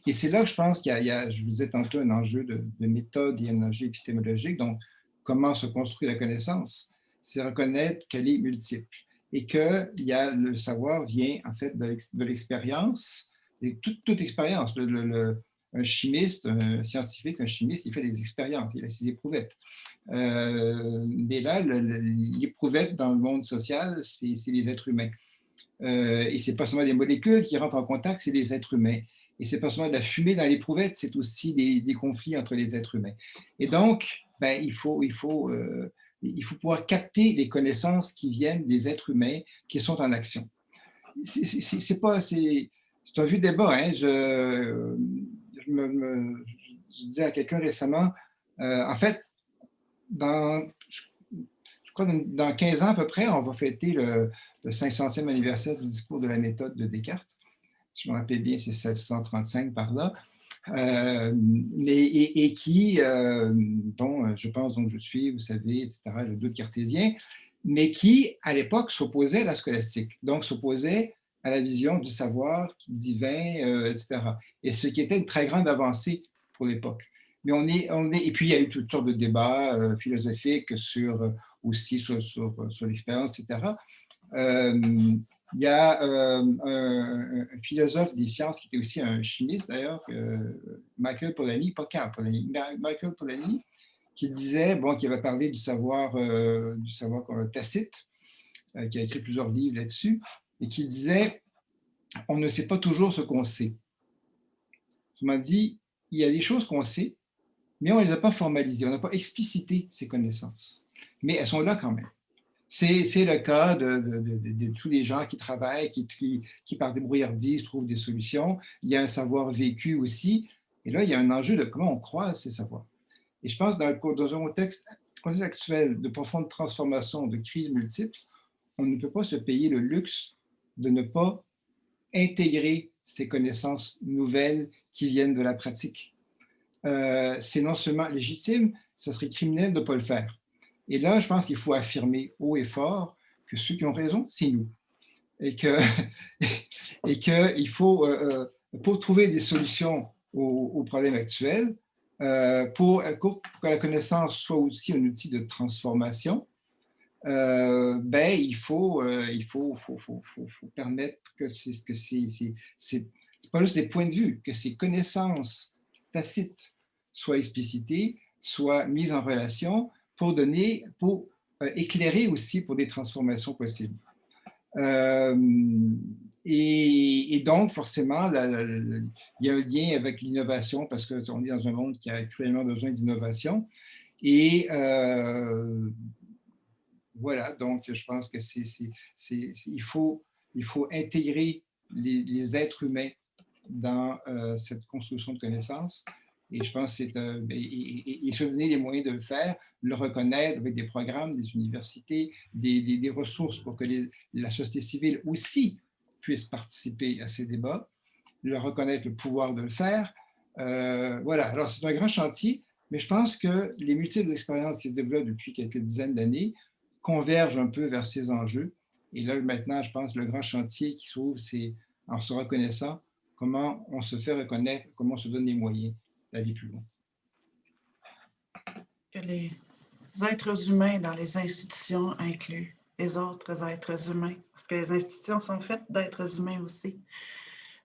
Et c'est là que je pense qu'il y a, je vous disais tantôt, un enjeu de méthode et un enjeu épistémologique. Donc, comment se construit la connaissance? C'est reconnaître qu'elle est multiple et que le savoir vient en fait de l'expérience, et toute expérience. Un chimiste, un scientifique, un chimiste, il fait des expériences, il a ses éprouvettes. Mais là, l'éprouvette dans le monde social, c'est les êtres humains. Et ce n'est pas seulement des molécules qui rentrent en contact, c'est des êtres humains. Et ce n'est pas seulement de la fumée dans l'éprouvette, c'est aussi des conflits entre les êtres humains. Et donc, ben, il faut pouvoir capter les connaissances qui viennent des êtres humains qui sont en action. C'est un vieux débat. Hein. Je disais à quelqu'un récemment, en fait, je crois que dans 15 ans à peu près, on va fêter le 500e anniversaire du discours de la méthode de Descartes. Si je me rappelle bien, c'est 735 par là. Dont je pense donc je suis, vous savez, etc., le doute cartésien, mais qui, à l'époque, s'opposait à la scolastique, donc s'opposait à la vision du savoir divin, etc. Et ce qui était une très grande avancée pour l'époque. Mais et puis il y a eu toutes sortes de débats philosophiques aussi sur l'expérience, etc. Il y a un philosophe des sciences qui était aussi un chimiste d'ailleurs, Michael Polanyi, Michael Polanyi, qui disait, qui avait parlé du savoir Tacite, qui a écrit plusieurs livres là-dessus, et qui disait, on ne sait pas toujours ce qu'on sait. Je m'en dis, il y a des choses qu'on sait, mais on ne les a pas formalisées, on n'a pas explicité ces connaissances, mais elles sont là quand même. C'est le cas de tous les gens qui travaillent, qui par débrouillardise trouvent des solutions. Il y a un savoir vécu aussi, Et là, il y a un enjeu de comment on croise ces savoirs. Et je pense dans un contexte actuel de profonde transformation, de crise multiple, on ne peut pas se payer le luxe de ne pas intégrer ces connaissances nouvelles qui viennent de la pratique. C'est non seulement légitime, ça serait criminel de ne pas le faire. Et là, je pense qu'il faut affirmer haut et fort que ceux qui ont raison, c'est nous. Et qu'il faut, pour trouver des solutions aux problèmes actuels, pour que la connaissance soit aussi un outil de transformation, il faut permettre que c'est pas juste des points de vue, que ces connaissances tacites soient explicitées, soient mises en relation pour éclairer aussi pour des transformations possibles. Et donc, forcément, il y a un lien avec l'innovation parce qu'on est dans un monde qui a cruellement besoin d'innovation. Et voilà, donc je pense qu'il faut intégrer les êtres humains dans cette construction de connaissances. Et je pense que et se donner les moyens de le faire, le reconnaître avec des programmes, des universités, des ressources pour que la société civile aussi puisse participer à ces débats, leur reconnaître le pouvoir de le faire. Voilà, alors c'est un grand chantier, mais je pense que les multiples expériences qui se développent depuis quelques dizaines d'années convergent un peu vers ces enjeux. Et là, maintenant, je pense que le grand chantier qui s'ouvre, c'est en se reconnaissant comment on se fait reconnaître, comment on se donne les moyens d'aller plus loin. Que les êtres humains dans les institutions incluent les autres êtres humains, parce que les institutions sont faites d'êtres humains aussi.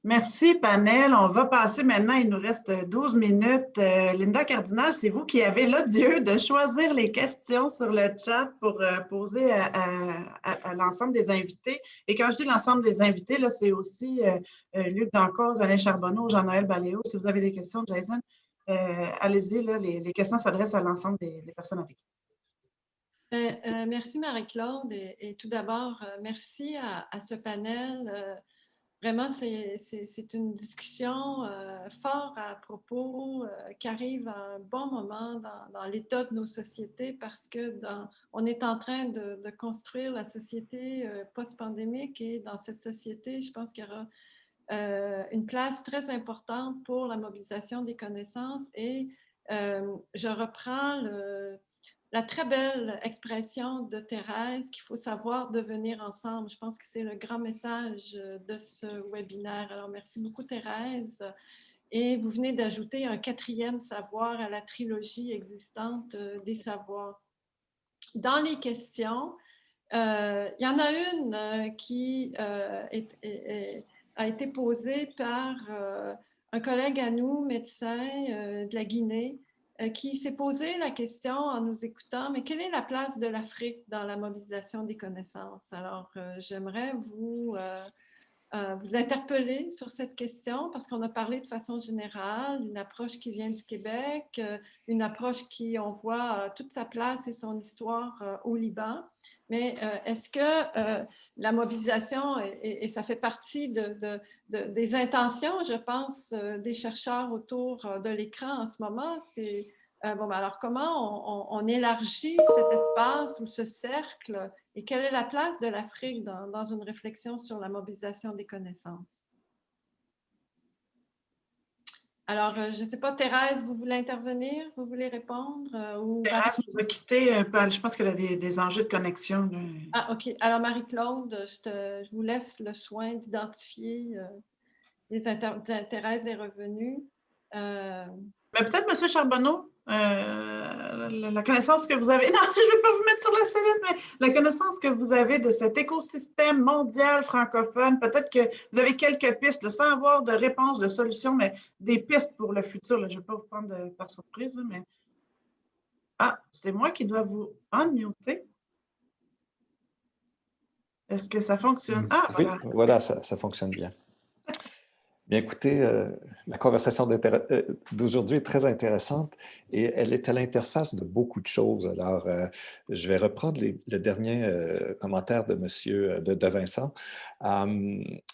Merci, panel. On va passer maintenant, il nous reste 12 minutes. Linda Cardinal, c'est vous qui avez l'odieux de choisir les questions sur le chat pour poser à l'ensemble des invités. Et quand je dis l'ensemble des invités, c'est aussi Luc Dancause, Alain Charbonneau, Jean-Noël Baléo. Si vous avez des questions, Jason, allez-y, les questions s'adressent à l'ensemble des personnes avec vous. Merci Marie-Claude et tout d'abord, merci à ce panel. Vraiment, c'est une discussion fort à propos qui arrive à un bon moment dans l'état de nos sociétés parce on est en train de construire la société post-pandémique et dans cette société, je pense qu'il y aura une place très importante pour la mobilisation des connaissances et je reprends la très belle expression de Thérèse qu'il faut savoir devenir ensemble. Je pense que c'est le grand message de ce webinaire. Alors, merci beaucoup Thérèse. Et vous venez d'ajouter un 4e savoir à la trilogie existante des savoirs. Dans les questions, il y en a une qui a été posée par un collègue à nous, médecin de la Guinée, qui s'est posé la question en nous écoutant, mais quelle est la place de l'Afrique dans la mobilisation des connaissances? Alors, j'aimerais vous interpeller sur cette question parce qu'on a parlé de façon générale, une approche qui vient du Québec, une approche qui, on voit toute sa place et son histoire au Liban. Mais est-ce que la mobilisation, et ça fait partie des intentions, je pense, des chercheurs autour de l'écran en ce moment, c'est alors comment on élargit cet espace ou ce cercle et quelle est la place de l'Afrique dans une réflexion sur la mobilisation des connaissances? Alors, je ne sais pas, Thérèse, vous voulez intervenir? Vous voulez répondre? Thérèse nous a quittés, je pense qu'elle a des enjeux de connexion. Ah, OK. Alors, Marie-Claude, je vous laisse le soin d'identifier Thérèse est revenue. Mais peut-être, M. Charbonneau, la connaissance que vous avez, non, je ne vais pas vous mettre sur la sellette, mais la connaissance que vous avez de cet écosystème mondial francophone, peut-être que vous avez quelques pistes, sans avoir de réponse, de solution, mais des pistes pour le futur. Là, je ne vais pas vous prendre par surprise, mais... Ah, c'est moi qui dois vous unmuter. Est-ce que ça fonctionne? Ah, oui, voilà. voilà, ça fonctionne bien. Bien, écoutez, la conversation d'aujourd'hui est très intéressante et elle est à l'interface de beaucoup de choses. Alors, je vais reprendre le dernier commentaire de Monsieur de Vincent.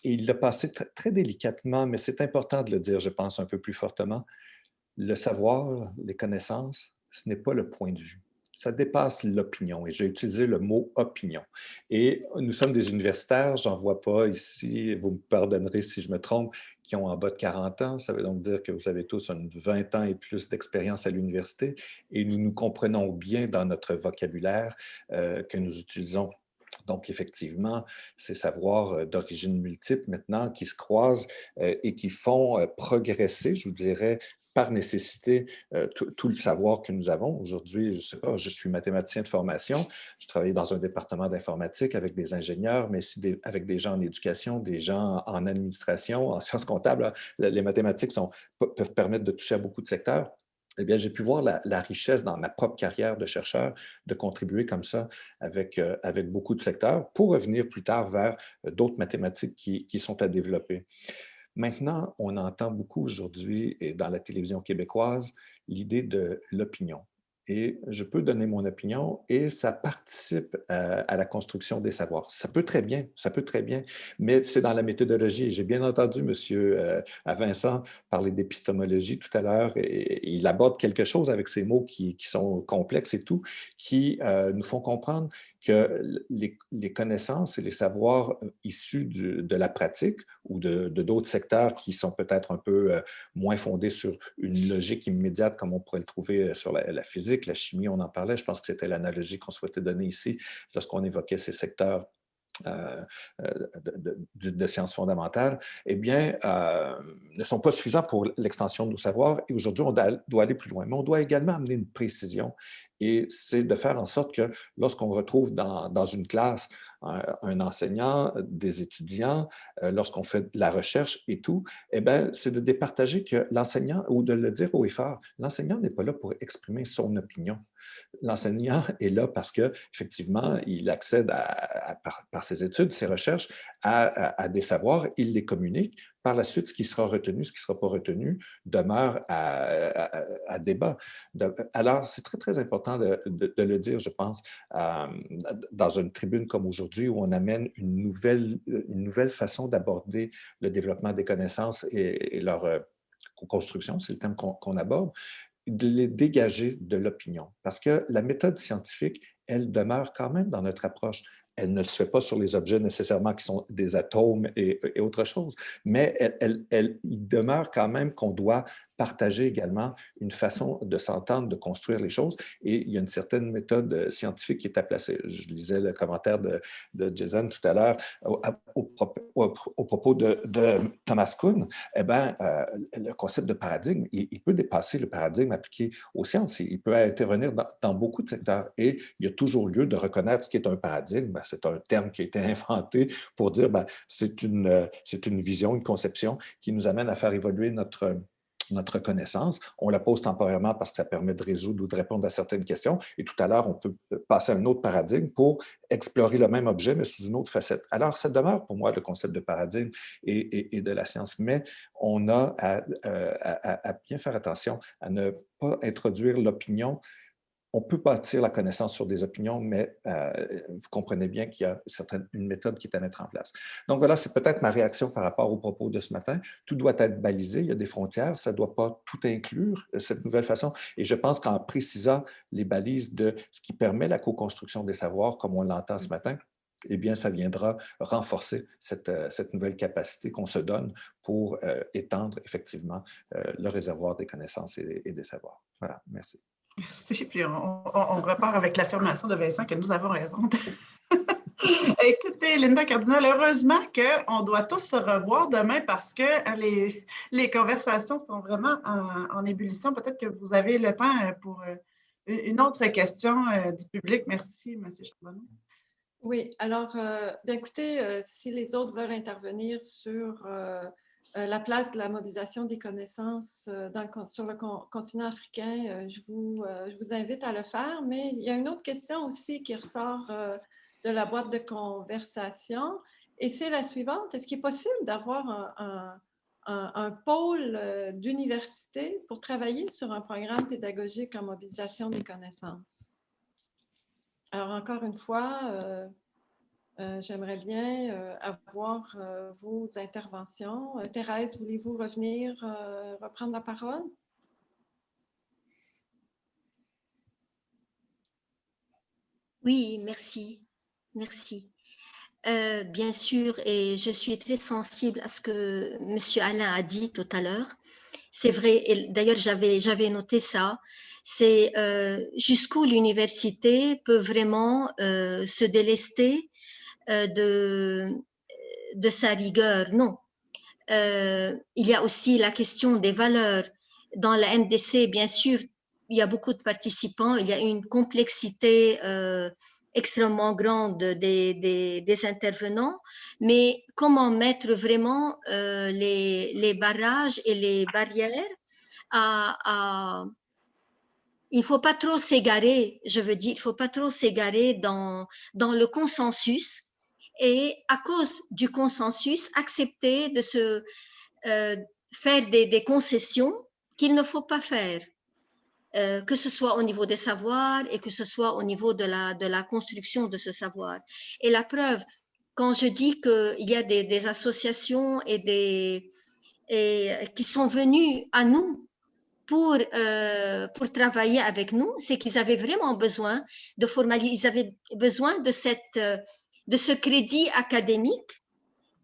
Il l'a passé très délicatement, mais c'est important de le dire, je pense, un peu plus fortement. Le savoir, les connaissances, ce n'est pas le point de vue. Ça dépasse l'opinion, et j'ai utilisé le mot opinion. Et nous sommes des universitaires, j'en vois pas ici, vous me pardonnerez si je me trompe, qui ont en bas de 40 ans. Ça veut donc dire que vous avez tous 20 ans et plus d'expérience à l'université, et nous nous comprenons bien dans notre vocabulaire que nous utilisons. Donc, effectivement, ces savoirs d'origine multiple maintenant qui se croisent et qui font progresser, je vous dirais, par nécessité, tout le savoir que nous avons. Aujourd'hui, je ne sais pas, je suis mathématicien de formation, je travaille dans un département d'informatique avec des ingénieurs, mais aussi avec des gens en éducation, des gens en administration, en sciences comptables. Les mathématiques peuvent permettre de toucher à beaucoup de secteurs. Eh bien, j'ai pu voir la richesse dans ma propre carrière de chercheur de contribuer comme ça avec beaucoup de secteurs pour revenir plus tard vers d'autres mathématiques qui sont à développer. Maintenant, on entend beaucoup aujourd'hui, et dans la télévision québécoise, l'idée de l'opinion. Et je peux donner mon opinion et ça participe à la construction des savoirs. Ça peut très bien, mais c'est dans la méthodologie. J'ai bien entendu M. Vincent parler d'épistémologie tout à l'heure et il aborde quelque chose avec ces mots qui sont complexes et tout, qui nous font comprendre que les connaissances et les savoirs issus de la pratique ou de d'autres secteurs qui sont peut-être un peu moins fondés sur une logique immédiate comme on pourrait le trouver sur la physique, la chimie, on en parlait. Je pense que c'était l'analogie qu'on souhaitait donner ici lorsqu'on évoquait ces secteurs de sciences fondamentales, eh bien, ne sont pas suffisants pour l'extension de nos savoirs. Et aujourd'hui, on doit aller plus loin. Mais on doit également amener une précision. Et c'est de faire en sorte que lorsqu'on retrouve dans une classe un enseignant, des étudiants, lorsqu'on fait de la recherche et tout, eh bien, c'est de départager que l'enseignant, ou de le dire haut et fort, l'enseignant n'est pas là pour exprimer son opinion. L'enseignant est là parce qu'effectivement, il accède par ses études, ses recherches, à des savoirs, il les communique. Par la suite, ce qui sera retenu, ce qui ne sera pas retenu, demeure à débat. Alors, c'est très, très important de le dire, je pense, dans une tribune comme aujourd'hui où on amène une nouvelle façon d'aborder le développement des connaissances et leur construction, c'est le thème qu'on aborde, de les dégager de l'opinion. Parce que la méthode scientifique, elle demeure quand même dans notre approche. Elle ne se fait pas sur les objets nécessairement qui sont des atomes et autre chose, mais il demeure quand même qu'on doit partager également une façon de s'entendre, de construire les choses, et il y a une certaine méthode scientifique qui est à placer. Je lisais le commentaire de Jason tout à l'heure au propos de Thomas Kuhn. Eh bien, le concept de paradigme, il peut dépasser le paradigme appliqué aux sciences. Il peut intervenir dans beaucoup de secteurs et il y a toujours lieu de reconnaître ce qui est un paradigme. C'est un terme qui a été inventé pour dire c'est une vision, une conception qui nous amène à faire évoluer notre connaissance. On la pose temporairement parce que ça permet de résoudre ou de répondre à certaines questions. Et tout à l'heure, on peut passer à un autre paradigme pour explorer le même objet, mais sous une autre facette. Alors, ça demeure pour moi le concept de paradigme et de la science, mais on a à bien faire attention à ne pas introduire l'opinion. On peut bâtir la connaissance sur des opinions, mais vous comprenez bien qu'il y a une méthode qui est à mettre en place. Donc voilà, c'est peut-être ma réaction par rapport aux propos de ce matin. Tout doit être balisé, il y a des frontières, ça ne doit pas tout inclure, cette nouvelle façon. Et je pense qu'en précisant les balises de ce qui permet la co-construction des savoirs, comme on l'entend ce matin, eh bien, ça viendra renforcer cette nouvelle capacité qu'on se donne pour étendre effectivement le réservoir des connaissances et des savoirs. Voilà, merci. Merci. Puis on repart avec l'affirmation de Vincent que nous avons raison. Écoutez, Linda Cardinal, heureusement qu'on doit tous se revoir demain parce que les conversations sont vraiment en ébullition. Peut-être que vous avez le temps pour une autre question du public. Merci, M. Charbonneau. Oui, alors, bien écoutez, si les autres veulent intervenir sur la place de la mobilisation des connaissances sur le continent africain, je vous invite à le faire. Mais il y a une autre question aussi qui ressort de la boîte de conversation et c'est la suivante. Est-ce qu'il est possible d'avoir un pôle d'université pour travailler sur un programme pédagogique en mobilisation des connaissances. Alors, encore une fois, j'aimerais bien avoir vos interventions. Thérèse, voulez-vous revenir, reprendre la parole? Oui, merci. Merci. Bien sûr, et je suis très sensible à ce que M. Alain a dit tout à l'heure. C'est vrai, et d'ailleurs j'avais noté ça, c'est jusqu'où l'université peut vraiment se délester de sa rigueur. Non. Il y a aussi la question des valeurs. Dans la NDC, bien sûr, il y a beaucoup de participants, il y a une complexité extrêmement grande des intervenants, mais comment mettre vraiment les barrages et les barrières il ne faut pas trop s'égarer, je veux dire, il ne faut pas trop s'égarer dans le consensus et à cause du consensus, accepter de se faire des concessions qu'il ne faut pas faire. Que ce soit au niveau des savoirs et que ce soit au niveau de la construction de ce savoir. Et la preuve, quand je dis qu'il y a des associations et qui sont venues à nous pour travailler avec nous, c'est qu'ils avaient vraiment besoin de formaliser, ils avaient besoin de ce crédit académique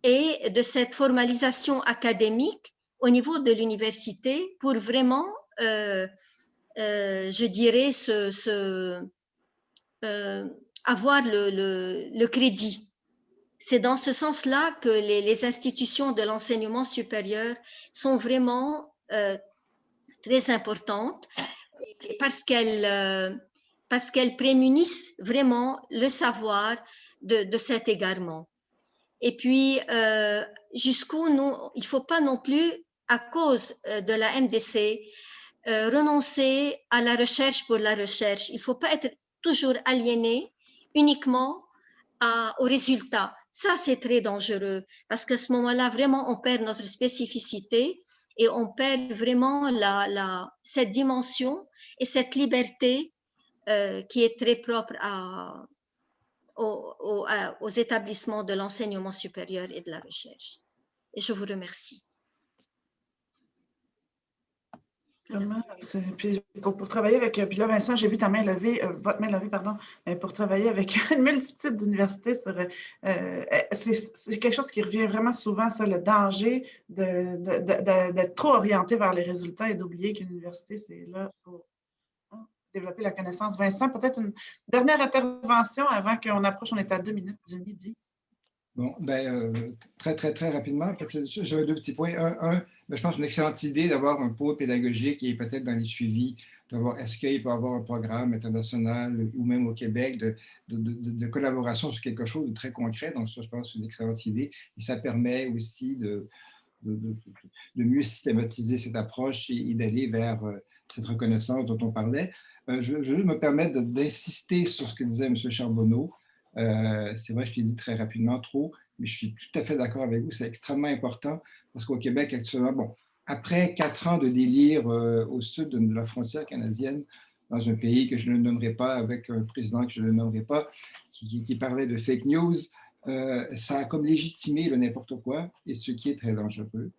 et de cette formalisation académique au niveau de l'université pour vraiment je dirais, avoir le crédit. C'est dans ce sens-là que les institutions de l'enseignement supérieur sont vraiment très importantes parce qu'elles prémunissent vraiment le savoir de cet égarement. Et puis, jusqu'où il ne faut pas non plus, à cause de la NDC, renoncer à la recherche pour la recherche. Il ne faut pas être toujours aliéné uniquement aux résultats. Ça, c'est très dangereux parce qu'à ce moment-là, vraiment, on perd notre spécificité et on perd vraiment cette dimension et cette liberté qui est très propre aux établissements de l'enseignement supérieur et de la recherche. Et je vous remercie. Puis pour travailler avec, puis là Vincent, j'ai vu ta main levée, votre main levée, pardon, pour travailler avec une multitude d'universités, c'est quelque chose qui revient vraiment souvent, ça, le danger d'être trop orienté vers les résultats et d'oublier qu'une université, c'est là pour développer la connaissance. Vincent, peut-être une dernière intervention avant qu'on approche, on est à 2 minutes du midi. Bon, très, très, très rapidement. En fait, j'avais 2 petits points. Je pense une excellente idée d'avoir un pôle pédagogique et peut-être dans les suivis, d'avoir est-ce qu'il peut y avoir un programme international ou même au Québec de collaboration sur quelque chose de très concret. Donc, ça, je pense, c'est une excellente idée. Et ça permet aussi de mieux systématiser cette approche et d'aller vers cette reconnaissance dont on parlait. Je veux me permettre d'insister sur ce que disait M. Charbonneau. C'est vrai, je t'ai dit très rapidement trop, mais je suis tout à fait d'accord avec vous, c'est extrêmement important parce qu'au Québec actuellement, bon, après 4 ans de délire au sud de la frontière canadienne, dans un pays que je ne nommerai pas, avec un président que je ne nommerai pas, qui parlait de fake news, ça a comme légitimé le n'importe quoi, et ce qui est très dangereux.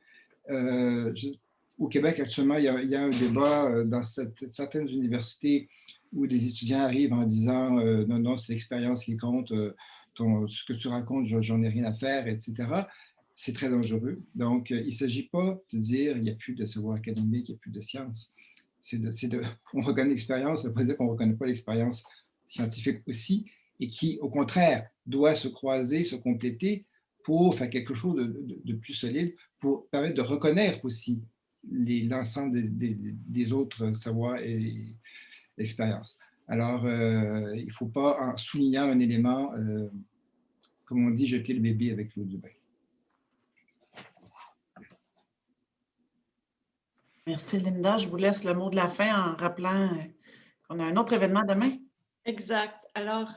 Au Québec actuellement, il y a un débat dans certaines universités où des étudiants arrivent en disant non, non, c'est l'expérience qui compte, ce que tu racontes, j'en ai rien à faire, etc. C'est très dangereux. Donc, il ne s'agit pas de dire il n'y a plus de savoir académique, il n'y a plus de science. On reconnaît l'expérience, ça veut pas dire qu'on ne reconnaît pas l'expérience scientifique aussi, et qui, au contraire, doit se croiser, se compléter pour faire quelque chose de plus solide, pour permettre de reconnaître aussi l'ensemble des autres savoirs et expériences. Alors, il ne faut pas, en soulignant un élément, comme on dit, jeter le bébé avec l'eau du bain. Merci, Linda. Je vous laisse le mot de la fin en rappelant qu'on a un autre événement demain. Exact. Alors,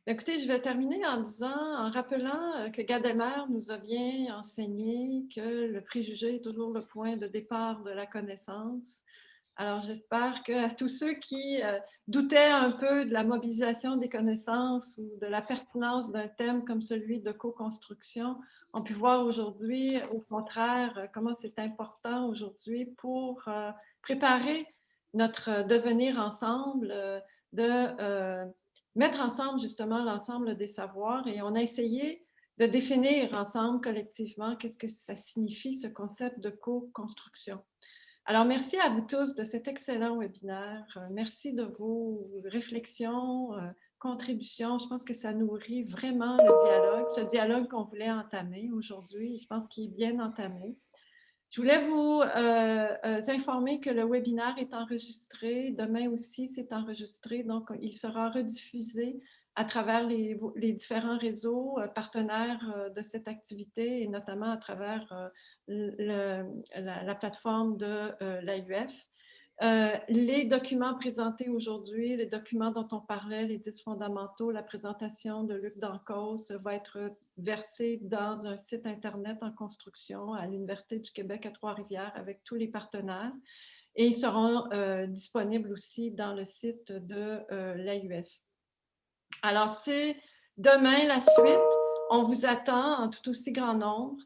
écoutez, je vais terminer en rappelant que Gadamer nous a bien enseigné que le préjugé est toujours le point de départ de la connaissance. Alors, j'espère qu'à tous ceux qui doutaient un peu de la mobilisation des connaissances ou de la pertinence d'un thème comme celui de co-construction, ont pu voir aujourd'hui, au contraire, comment c'est important aujourd'hui pour préparer notre devenir ensemble, de mettre ensemble justement l'ensemble des savoirs. Et on a essayé de définir ensemble collectivement qu'est-ce que ça signifie, ce concept de co-construction. Alors, merci à vous tous de cet excellent webinaire. Merci de vos réflexions, contributions. Je pense que ça nourrit vraiment le dialogue, ce dialogue qu'on voulait entamer aujourd'hui. Je pense qu'il est bien entamé. Je voulais vous informer que le webinaire est enregistré. Demain aussi, c'est enregistré. Donc, il sera rediffusé à travers les différents réseaux partenaires de cette activité et notamment à travers la plateforme de l'AUF. Les documents présentés aujourd'hui, les documents dont on parlait, les 10 fondamentaux, la présentation de Luc Dancos va être versée dans un site Internet en construction à l'Université du Québec à Trois-Rivières avec tous les partenaires et ils seront disponibles aussi dans le site de l'AUF. Alors, c'est demain la suite. On vous attend en tout aussi grand nombre.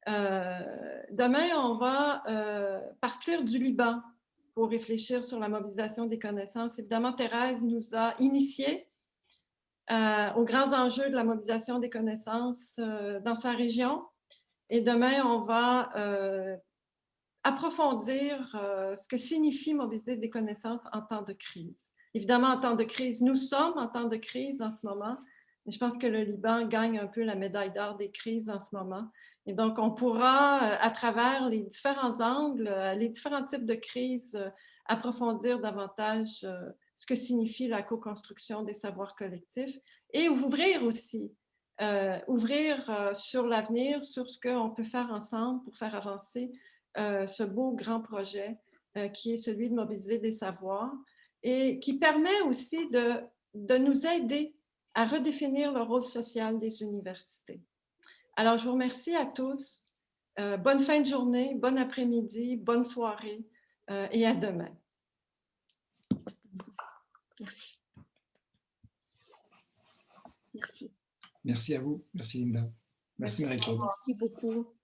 Demain, on va partir du Liban pour réfléchir sur la mobilisation des connaissances. Évidemment, Thérèse nous a initiés aux grands enjeux de la mobilisation des connaissances dans sa région. Et demain, on va approfondir ce que signifie mobiliser des connaissances en temps de crise. Évidemment, en temps de crise, nous sommes en temps de crise en ce moment, mais je pense que le Liban gagne un peu la médaille d'or des crises en ce moment. Et donc, on pourra, à travers les différents angles, les différents types de crises, approfondir davantage ce que signifie la co-construction des savoirs collectifs et ouvrir aussi, sur l'avenir, sur ce qu'on peut faire ensemble pour faire avancer ce beau grand projet qui est celui de mobiliser des savoirs et qui permet aussi de nous aider à redéfinir le rôle social des universités. Alors, je vous remercie à tous. Bonne fin de journée, bon après-midi, bonne soirée et à demain. Merci. Merci. Merci à vous. Merci Linda. Merci Marie-Claude. Merci beaucoup.